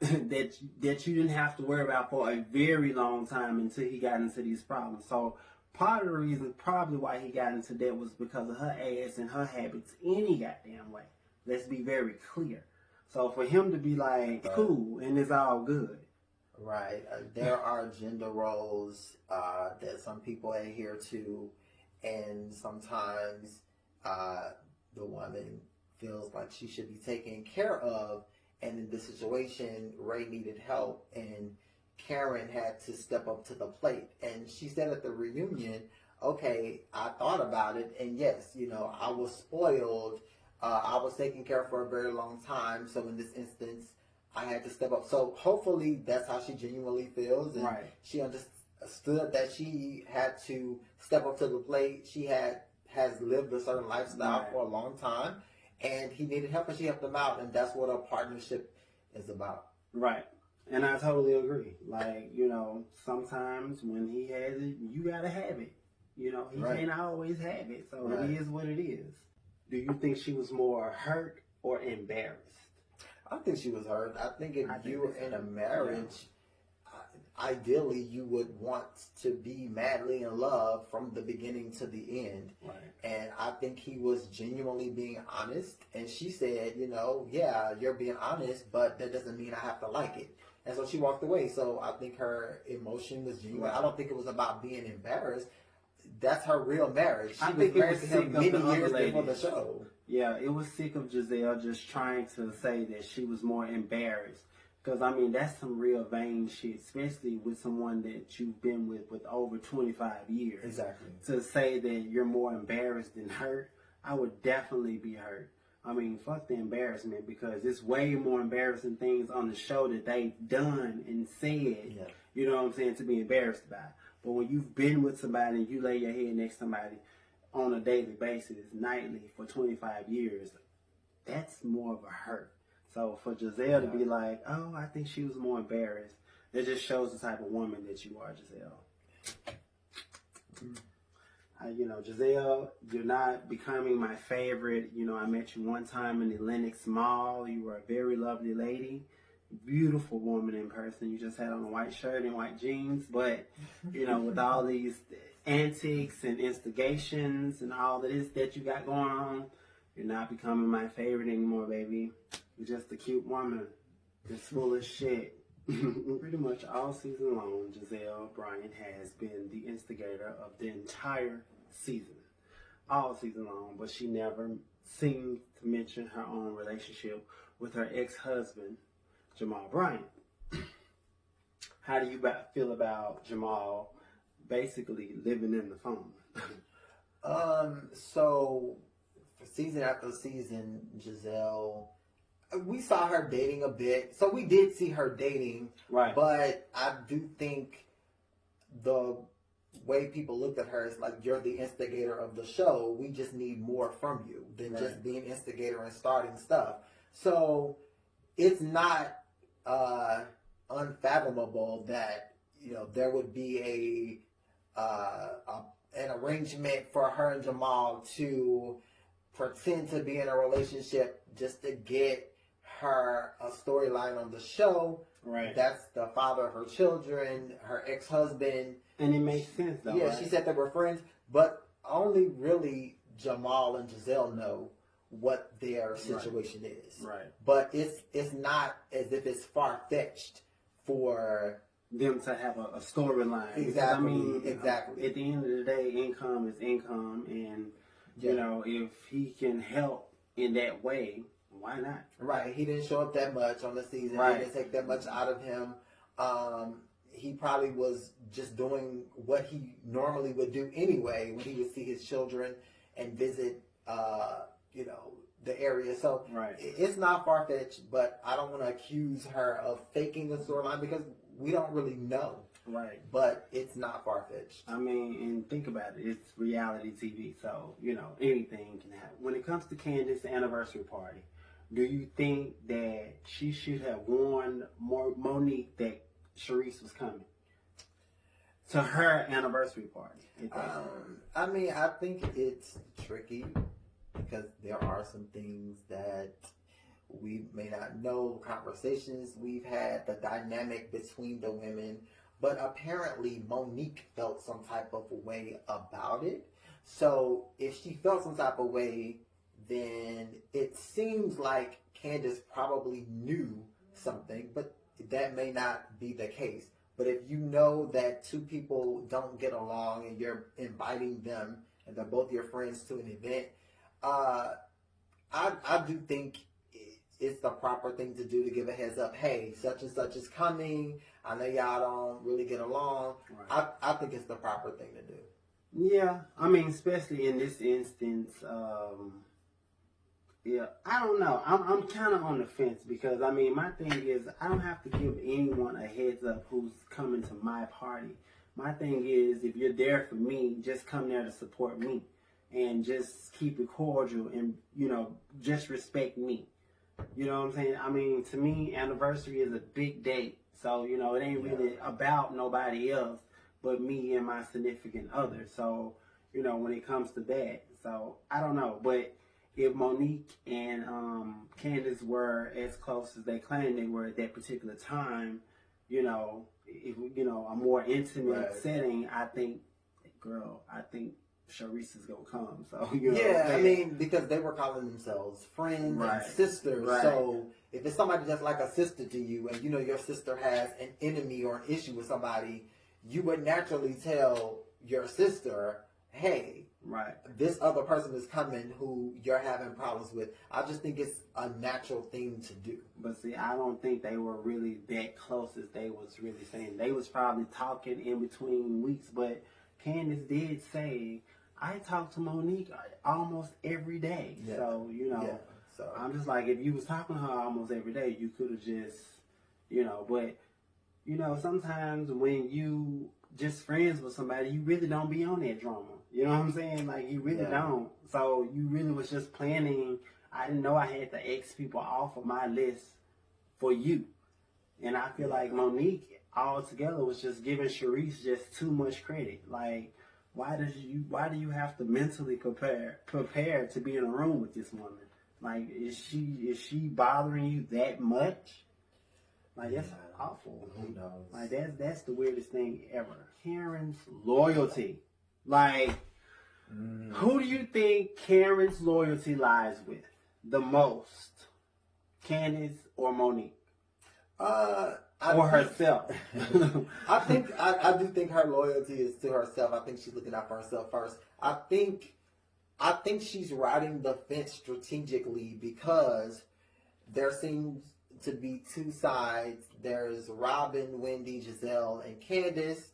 that you didn't have to worry about for a very long time until he got into these problems. So part of the reason probably why he got into that was because of her ass and her habits any goddamn way. Let's be very clear. So for him to be like, cool, and it's all good. Right. There are gender roles that some people adhere to, and sometimes the woman feels like she should be taken care of. And in this situation, Ray needed help, and Karen had to step up to the plate. And she said at the reunion, okay, I thought about it, and yes, I was spoiled. I was taken care of for a very long time. So in this instance, I had to step up. So hopefully that's how she genuinely feels. And right. She understood that she had to step up to the plate. She has lived a certain lifestyle right. for a long time. And he needed help, and she helped him out, and that's what a partnership is about. Right. And I totally agree. Like, sometimes when he has it, you gotta have it. He right. can't always have it, so right. It is what it is. Do you think she was more hurt or embarrassed? I think she was hurt. I think if you were in a marriage, ideally you would want to be madly in love from the beginning to the end. Right. And I think he was genuinely being honest. And she said, yeah, you're being honest, but that doesn't mean I have to like it. And so she walked away. So I think her emotion was genuine. I don't think it was about being embarrassed. That's her real marriage. She was married to him many years before the show. Yeah, it was sick of Gizelle just trying to say that she was more embarrassed. Because, that's some real vain shit, especially with someone that you've been with over 25 years. Exactly. To say that you're more embarrassed than hurt, I would definitely be hurt. Fuck the embarrassment, because it's way more embarrassing things on the show that they've done and said, you know what I'm saying, to be embarrassed about. But when you've been with somebody and you lay your head next to somebody on a daily basis, nightly, for 25 years, that's more of a hurt. So for Gizelle to be like, oh, I think she was more embarrassed, it just shows the type of woman that you are, Gizelle. Gizelle, you're not becoming my favorite. I met you one time in the Lenox Mall. You were a very lovely lady. Beautiful woman in person. You just had on a white shirt and white jeans. But, with all these antics and instigations and all that is that you got going on, you're not becoming my favorite anymore, baby. You're just a cute woman that's full of shit. Pretty much all season long, Gizelle Bryant has been the instigator of the entire season. All season long, but she never seemed to mention her own relationship with her ex-husband, Jamal Bryant. How do you feel about Jamal basically living in the phone? So, for season after season, Gizelle, we saw her dating a bit. So we did see her dating. Right. But I do think the way people looked at her is like, you're the instigator of the show. We just need more from you than just being instigator and starting stuff. So it's not unfathomable that, there would be an arrangement for her and Jamal to pretend to be in a relationship just to get her a storyline on the show, Right. That's the father of her children, her ex-husband. And it makes sense, though. Yeah, right? she said they were friends, but only really Jamal and Gizelle know what their situation is. Right. But it's not as if it's far-fetched for them to have a storyline. Exactly. At the end of the day, income is income, and you know, if he can help in that way, why not? Right. He didn't show up that much on the season. Right. He didn't take that much out of him. He probably was just doing what he normally would do anyway when he would see his children and visit, the area. So it's not far-fetched, but I don't want to accuse her of faking the storyline because we don't really know. Right. But it's not far-fetched. I mean, and think about it. It's reality TV, so, anything can happen. When it comes to Candiace's anniversary party, do you think that she should have warned Monique that Sharice was coming to her anniversary party? I think it's tricky because there are some things that we may not know, conversations we've had, the dynamic between the women, but apparently Monique felt some type of way about it. So if she felt some type of way, then it seems like Candiace probably knew something, but that may not be the case. But if you know that two people don't get along and you're inviting them and they're both your friends to an event, I do think it's the proper thing to do to give a heads up. Hey, such and such is coming. I know y'all don't really get along. Right. I think it's the proper thing to do. Yeah, I mean, especially in this instance, I don't know. I'm kind of on the fence because, my thing is I don't have to give anyone a heads up who's coming to my party. My thing is if you're there for me, just come there to support me and just keep it cordial and, just respect me. You know what I'm saying? To me, anniversary is a big date. So, it ain't really about nobody else but me and my significant other. So, when it comes to that. So, I don't know. But if Monique and Candiace were as close as they claimed they were at that particular time, if, a more intimate setting, I think Sharice is gonna come. So because they were calling themselves friends and sisters. Right. So if it's somebody that's like a sister to you, and your sister has an enemy or an issue with somebody, you would naturally tell your sister, "Hey, this other person is coming who you're having problems with." I just think it's a natural thing to do. But see, I don't think they were really that close as they was really saying. They was probably talking in between weeks, but Candiace did say, I talk to Monique almost every day. Yeah. So, so I'm just like, if you was talking to her almost every day, you could have just, but, sometimes when you just friends with somebody, you really don't be on that drama. You know what I'm saying? Like, you really don't. So you really was just planning. I didn't know I had to X people off of my list for you. And I feel like Monique altogether was just giving Sharice just too much credit. Like, why do you have to mentally prepare to be in a room with this woman? Like, is she bothering you that much? Like, that's awful. Who knows? Like, that's the weirdest thing ever. Karen's loyalty. Like, who do you think Karen's loyalty lies with the most? Candiace or Monique? Or herself. I do think her loyalty is to herself. I think she's looking out for herself first. I think she's riding the fence strategically because there seems to be two sides. There's Robyn, Wendy, Gizelle, and Candiace,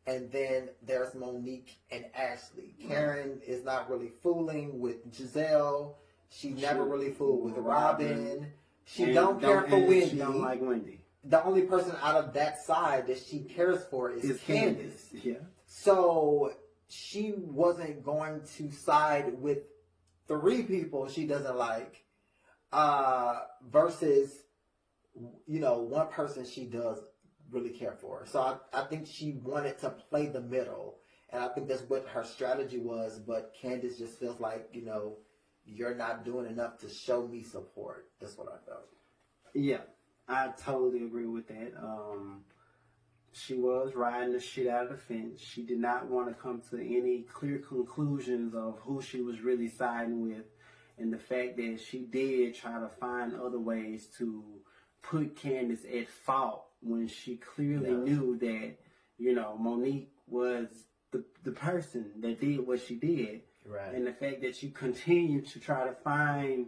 and then there's Monique and Ashley. Karen is not really fooling with Gizelle. She never really fooled with Robyn. She don't care for Wendy. She don't like Wendy. The only person out of that side that she cares for is Candiace. Yeah. So she wasn't going to side with 3 people she doesn't like versus, one person she does really care for. So I think she wanted to play the middle. And I think that's what her strategy was. But Candiace just feels like, you're not doing enough to show me support. That's what I felt. Yeah. I totally agree with that. She was riding the shit out of the fence. She did not want to come to any clear conclusions of who she was really siding with. And the fact that she did try to find other ways to put Candiace at fault when she clearly knew that, you know, Monique was the person that did what she did. Right. And the fact that you continue to try to find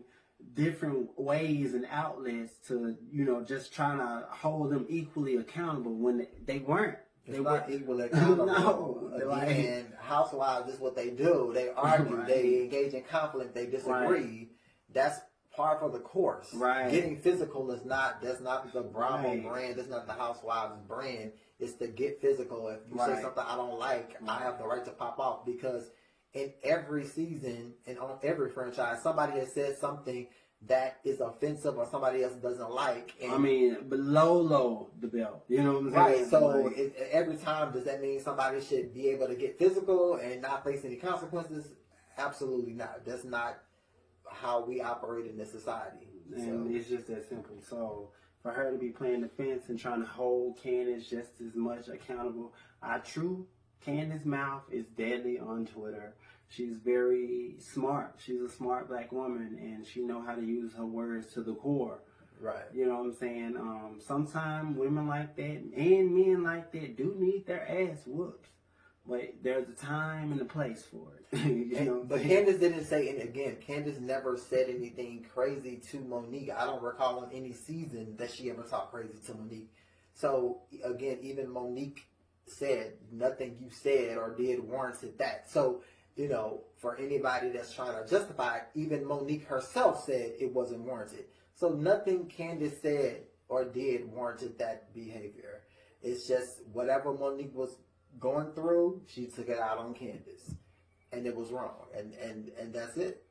different ways and outlets to, you know, just trying to hold them equally accountable when they weren't. It's not equally accountable. No. Again, housewives is what they do. They argue, Right. they engage in conflict, they disagree. Right. That's par for the course. Right. Getting physical is not, that's not the Bravo Right. brand, that's not the Housewives brand. It's to get physical. If you say Right. something I don't like, I have the right to pop off, because in every season and on every franchise, somebody has said something that is offensive or somebody else doesn't like. And I mean, below the belt. You know what I'm saying? right, so Like, every time, does that mean somebody should be able to get physical and not face any consequences? Absolutely not. That's not how we operate in this society. and it's just that simple. So for her to be playing the fence and trying to hold Candiace just as much accountable, Candiace's mouth is deadly on Twitter. She's very smart. She's a smart black woman, and she know how to use her words to the core. Right. You know what I'm saying? Sometimes women like that and men like that do need their ass whooped. But there's a time and a place for it. You know what I'm But saying? Candiace didn't say, and again, Candiace never said anything crazy to Monique. I don't recall on any season that she ever talked crazy to Monique. So again, even Monique said nothing you said or did warranted that. So, you know, for anybody that's trying to justify it, even Monique herself said it wasn't warranted. So nothing Candiace said or did warranted that behavior. It's just whatever Monique was going through, she took it out on Candiace. And it was wrong. And that's it.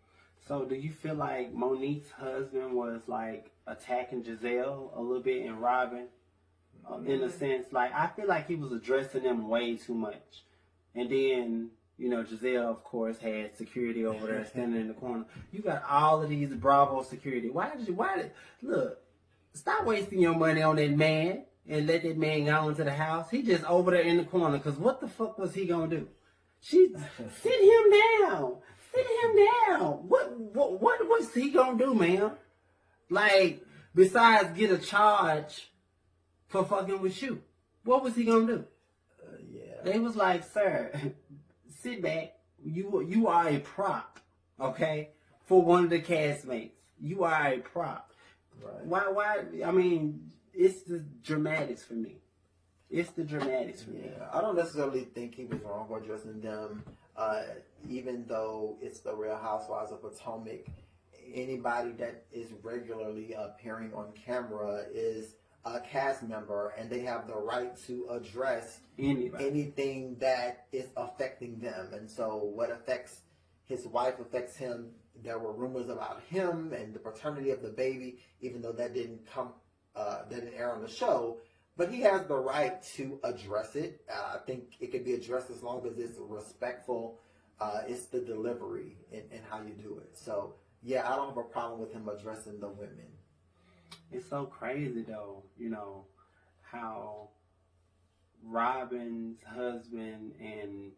So do you feel like Monique's husband was like attacking Gizelle a little bit and Robyn? In a sense, like I feel like he was addressing them way too much. And then, you know, Gizelle, of course, had security over there standing in the corner. You got all of these Bravo security. Look, stop wasting your money on that man and let that man go into the house. He just over there in the corner, because what the fuck was he going to do? Sit him down. Sit him down. What was he going to do, man? Like, besides get a charge for fucking with you. What was he going to do? Yeah. They was like, sir, sit back. You are a prop, okay? For one of the castmates. You are a prop. Right. Why? I mean, it's the dramatics for me. It's the dramatics for me. Yeah, I don't necessarily think he was wrong for addressing them, even though it's the Real Housewives of Potomac. Anybody that is regularly appearing on camera is a cast member, and they have the right to address anything that is affecting them. And so what affects his wife affects him. There were rumors about him and the paternity of the baby, even though that didn't air on the show. But he has the right to address it. I think it can be addressed as long as it's respectful. It's the delivery and how you do it. So, yeah, I don't have a problem with him addressing the women. It's so crazy, though, you know, how Robyn's husband and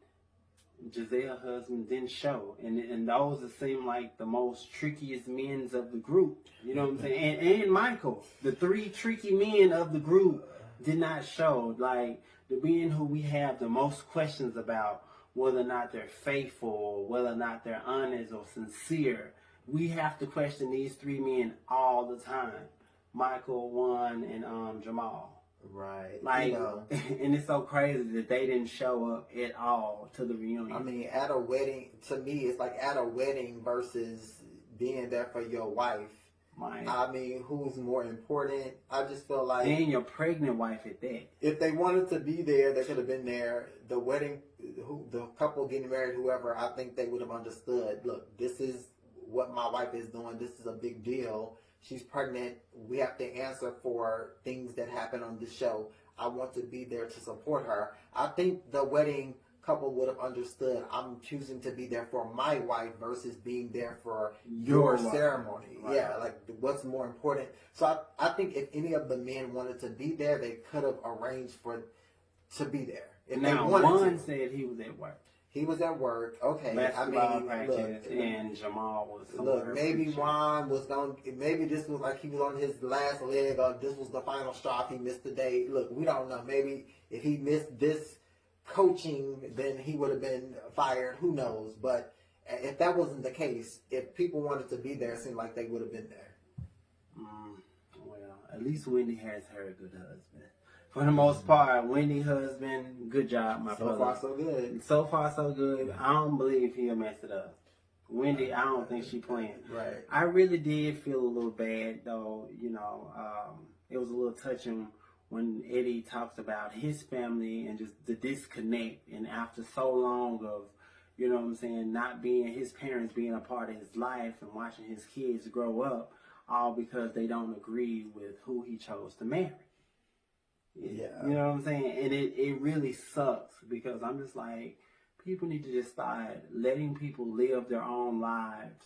Gizelle's husband didn't show. And those that seem like the most trickiest men of the group. You know what I'm saying? And Michael, the three tricky men of the group did not show. Like, the men who we have the most questions about, whether or not they're faithful, or whether or not they're honest or sincere. We have to question these three men all the time. Michael, Juan, and Jamal. Right. Like, you know, and it's so crazy that they didn't show up at all to the reunion. I mean, at a wedding, to me, it's like at a wedding versus being there for your wife. I mean, who's more important? I just feel like... And your pregnant wife at that. If they wanted to be there, they could have been there. The wedding, the couple getting married, whoever, I think they would have understood, look, this is what my wife is doing. This is a big deal. She's pregnant. We have to answer for things that happen on the show. I want to be there to support her. I think the wedding couple would have understood, I'm choosing to be there for my wife versus being there for Your your wife. ceremony. Right. Yeah, like what's more important. So I think if any of the men wanted to be there, they could have arranged to be there. If Now, they wanted one to. said he was at work. He was at work. Okay, Basketball look, practice, and Jamal was somewhere. look, maybe preaching. Juan was going. Maybe this was like he was on his last leg, or this was the final straw. If he missed the day, look, we don't know. Maybe if he missed this coaching, then he would have been fired. Who knows? But if that wasn't the case, if people wanted to be there, it seemed like they would have been there. Well, at least Wendy has her a good husband. For the most part, Wendy husband, good job, my brother. So far, so good. So far, so good. I don't believe he'll mess it up. Wendy, I don't think she playing. Right. I really did feel a little bad, though. You know, it was a little touching when Eddie talks about his family and just the disconnect. And after so long of, you know what I'm saying, not being his parents being a part of his life and watching his kids grow up, all because they don't agree with who he chose to marry. Yeah. You know what I'm saying? And it really sucks because I'm just like, people need to just start letting people live their own lives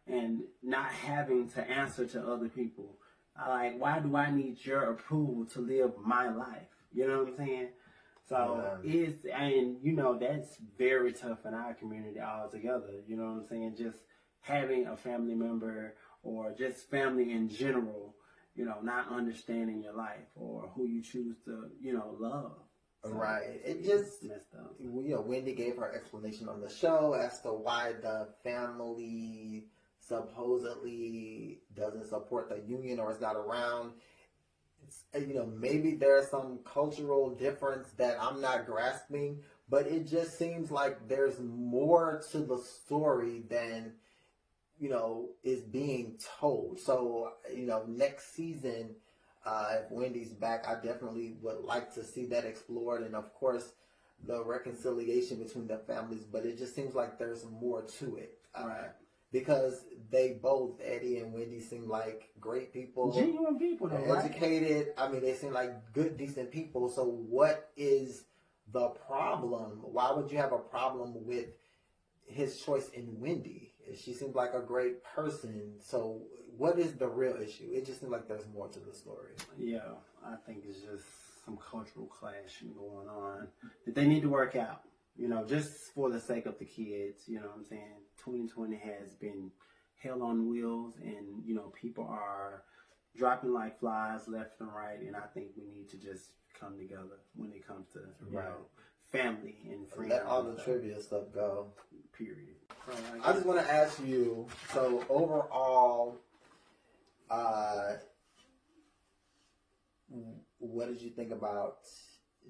and not having to answer to other people. Like, why do I need your approval to live my life? You know what I'm saying? So and you know, that's very tough in our community altogether. You know what I'm saying? Just having a family member or just family in general, you know, not understanding your life or who you choose to, you know, love. So Right. It just messed up. You know, Wendy gave her explanation on the show as to why the family supposedly doesn't support the union or is not around. It's, you know, maybe there's some cultural difference that I'm not grasping, but it just seems like there's more to the story than, you know, is being told. So, you know, next season, if Wendy's back, I definitely would like to see that explored, and of course, the reconciliation between the families. But it just seems like there's more to it, because they both, Eddie and Wendy, seem like great people, Genuine people, though, right? educated. I mean, they seem like good, decent people. So, what is the problem? Why would you have a problem with his choice in Wendy? She seems like a great person. So what is the real issue? It just seems like there's more to the story. Yeah, I think it's just some cultural clashing going on that they need to work out. You know, just for the sake of the kids, you know what I'm saying? 2020 has been hell on wheels and, you know, people are dropping like flies left and right. And I think we need to just come together when it comes to, you know, family and friends. Let all the trivia stuff go. Period. I just want to ask you, so overall, what did you think about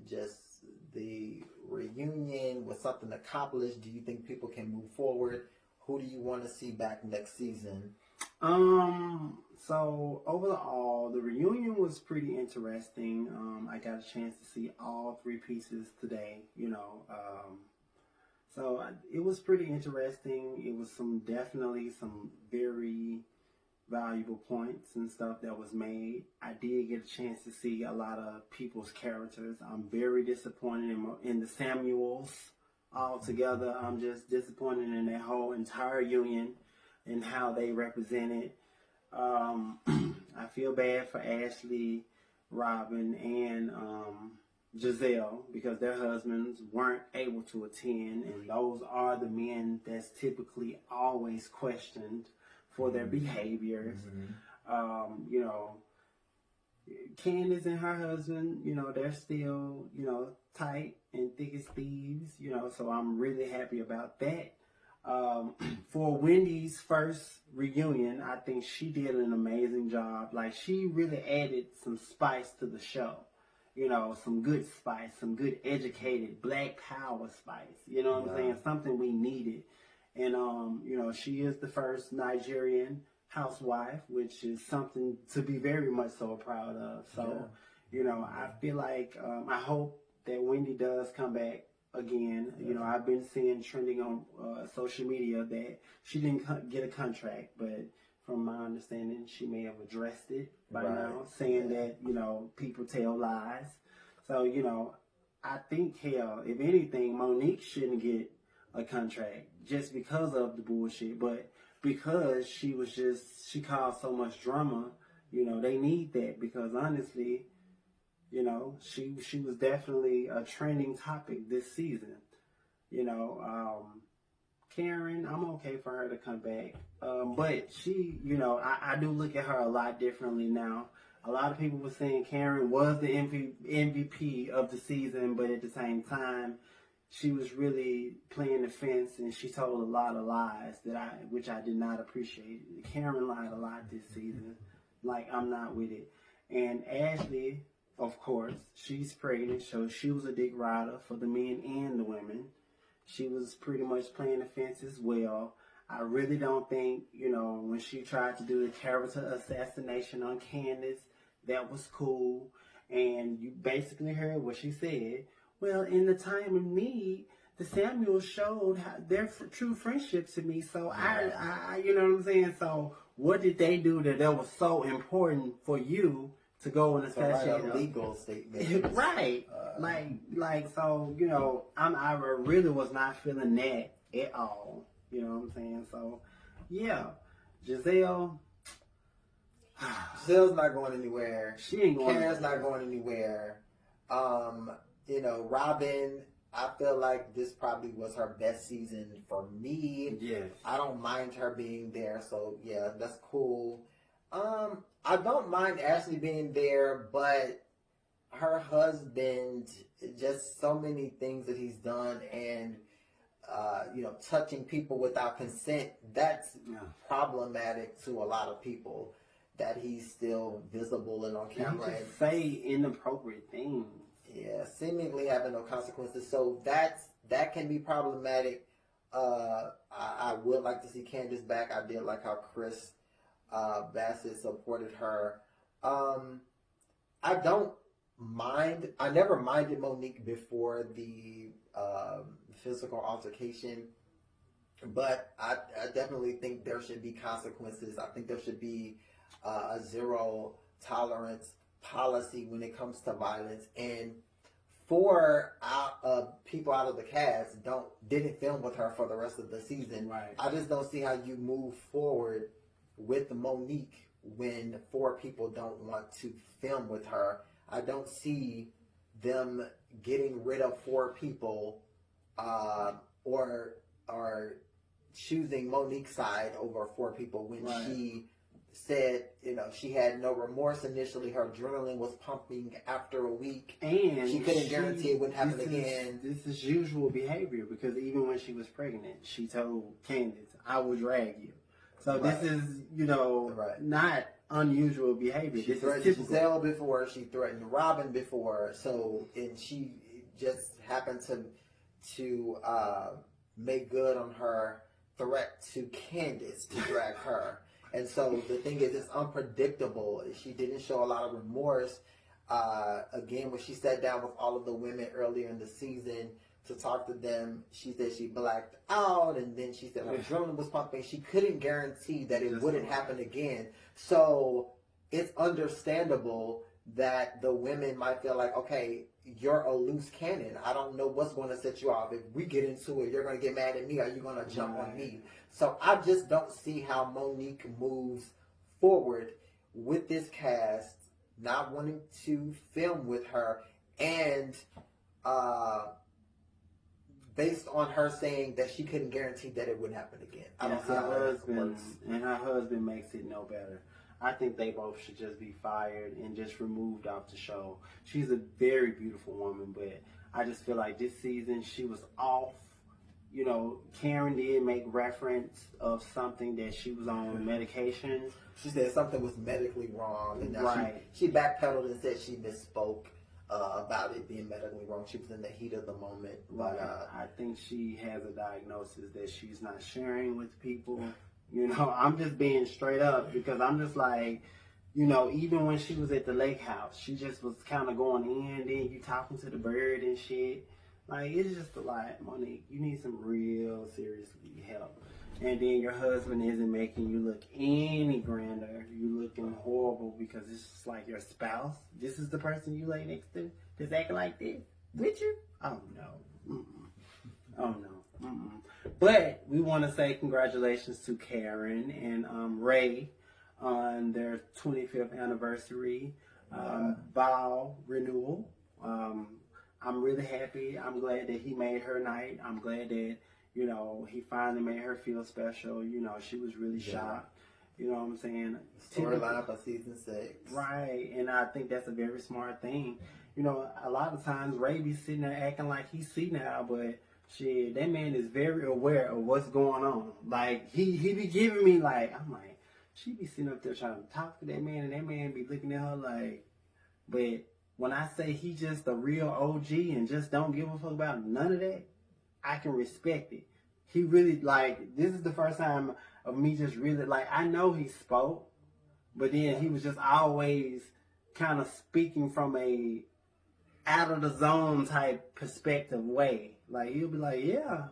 just the reunion? Was something accomplished? Do you think people can move forward? Who do you want to see back next season? So overall, the reunion was pretty interesting. I got a chance to see all three pieces today, you know. So it was pretty interesting. It was definitely some very valuable points and stuff that was made. I did get a chance to see a lot of people's characters. I'm very disappointed in the Samuels altogether. I'm just disappointed in that whole entire union and how they represented. I feel bad for Ashley, Robyn, and Gizelle because their husbands weren't able to attend, and those are the men that's typically always questioned for their behaviors. You know, Candiace and her husband, you know, they're still, you know, tight and thick as thieves, you know, so I'm really happy about that. For Wendy's first reunion, I think she did an amazing job. Like, she really added some spice to the show. You know, some good spice, some good educated black power spice. You know what I'm saying? Something we needed. And, you know, she is the first Nigerian housewife, which is something to be very much so proud of. So, you know, I feel like, I hope that Wendy does come back again. You know, I've been seeing trending on social media that she didn't get a contract, but from my understanding, she may have addressed it by now, saying that, you know, people tell lies. So, you know, I think, hell, if anything, Monique shouldn't get a contract just because of the bullshit. But because she caused so much drama, they need that because honestly, she was definitely a trending topic this season. Karen, I'm okay for her to come back. But she, I do look at her a lot differently now. A lot of people were saying Karen was the MVP of the season, but at the same time, she was really playing the fence and she told a lot of lies which I did not appreciate. Karen lied a lot this season. Like, I'm not with it. And Ashley, of course, she's pregnant, so she was a dick rider for the men and the women. She was pretty much playing the fence as well. I really don't think, when she tried to do the character assassination on Candiace, that was cool. And you basically heard what she said. Well, in the time of need, the Samuels showed their true friendship to me. So I, you know what I'm saying? So what did they do that was so important for you to go and assassinate a legal statement? Right. So, I really was not feeling that at all. You know what I'm saying? So, yeah. Gizelle's not going anywhere. She ain't going Karen's not going anywhere. Robyn, I feel like this probably was her best season for me. Yes. I don't mind her being there, so yeah, that's cool. I don't mind Ashley being there, but her husband, just so many things that he's done and, touching people without consent, that's problematic to a lot of people, that he's still visible and on camera. And just say inappropriate things. Yeah, seemingly having no consequences. So that can be problematic. I would like to see Candiace back. I did like how Chris Bassett supported her. I don't mind. I never minded Monique before the physical altercation, but I definitely think there should be consequences. I think there should be a zero tolerance policy when it comes to violence. And four people out of the cast didn't film with her for the rest of the season. Right. I just don't see how you move forward with Monique when 4 people don't want to film with her. I don't see them getting rid of 4 people or choosing Monique's side over 4 people when she said, she had no remorse initially. Her adrenaline was pumping after a week. And she couldn't guarantee it wouldn't happen again. This is usual behavior because even when she was pregnant, she told Candiace, I will drag you. So this is, not unusual behavior. She threatened Gizelle before. She threatened Robyn before. So, and she just happened to make good on her threat to Candiace to drag her. And so the thing is, it's unpredictable. She didn't show a lot of remorse. Again, when she sat down with all of the women earlier in the season to talk to them, she said she blacked out, and then she said her adrenaline was pumping. She couldn't guarantee that it wouldn't happen again. So it's understandable that the women might feel like, okay, you're a loose cannon. I don't know what's going to set you off. If we get into it, you're going to get mad at me. Are you going to jump on me? So I just don't see how Monique moves forward with this cast, not wanting to film with her, and based on her saying that she couldn't guarantee that it wouldn't happen again. I don't see how that works. And her husband makes it no better. I think they both should just be fired and just removed off the show. She's a very beautiful woman, but I just feel like this season she was off. Karen did make reference of something that she was on medication. She said something was medically wrong, and now she backpedaled and said she misspoke about it being medically wrong. She was in the heat of the moment. But I think she has a diagnosis that she's not sharing with people. I'm just being straight up because I'm just like, even when she was at the lake house, she just was kind of going in. Then you talking to the bird and shit. Like, it's just a lot, Monique. You need some real seriously help. And then your husband isn't making you look any grander. You looking horrible because it's just like your spouse. This is the person you lay next to that's acting like this. With you? Oh no. Mm-mm. Oh no. Mm-mm. But we want to say congratulations to Karen and Ray on their 25th anniversary vow renewal. I'm really happy. I'm glad that he made her night. I'm glad that, you know, he finally made her feel special. You know, she was really shocked. You know what I'm saying? Storyline for season 6. Right, and I think that's a very smart thing. You know, a lot of times Ray be sitting there acting like he's senile, but shit, that man is very aware of what's going on. Like, he be giving me like, I'm like, she be sitting up there trying to talk to that man, and that man be looking at her like, but when I say he just a real OG and just don't give a fuck about none of that, I can respect it. He really, like, this is the first time of me just really, like, I know he spoke, but then he was just always kind of speaking from a out of the zone type perspective way. Like, he'll be like, yeah,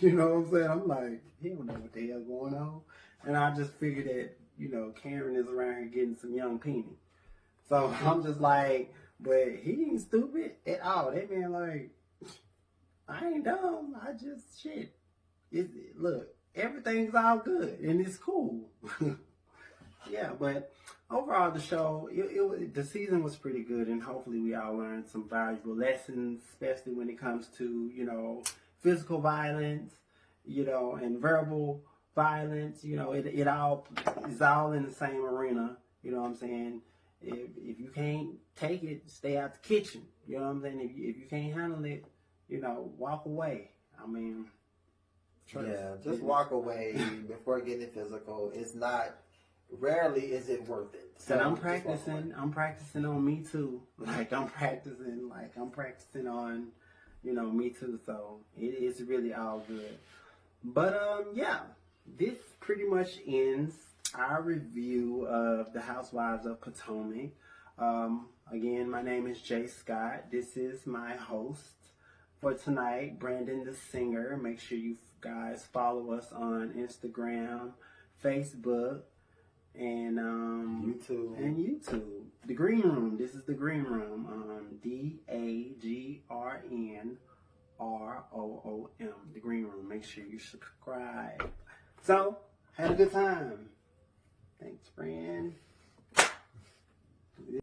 you know what I'm saying? I'm like, he don't know what the hell going on. And I just figured that, you know, Karen is around here getting some young penny. So I'm just like, but he ain't stupid at all. That man like, I ain't dumb. I just, shit. Look, everything's all good and it's cool. Yeah, but overall the show, the season was pretty good, and hopefully we all learned some valuable lessons, especially when it comes to, you know, physical violence, you know, and verbal violence. You know, it all is all in the same arena. You know what I'm saying? If you can't take it, stay out the kitchen. You know what I'm saying? If you can't handle it, you know, walk away. I mean, just walk away before getting physical. It's not. Rarely is it worth it. So and I'm practicing on me too. Like I'm practicing on, you know, me too. So it's really all good. But yeah, this pretty much ends our review of the Housewives of Potomac. Again, my name is Jay Scott. This is my host for tonight, Brandon the Singer. Make sure you guys follow us on Instagram, Facebook, and YouTube. The Green Room. This is the Green Room. DAGRNROOM. The Green Room. Make sure you subscribe. So, had a good time. Thanks, friend.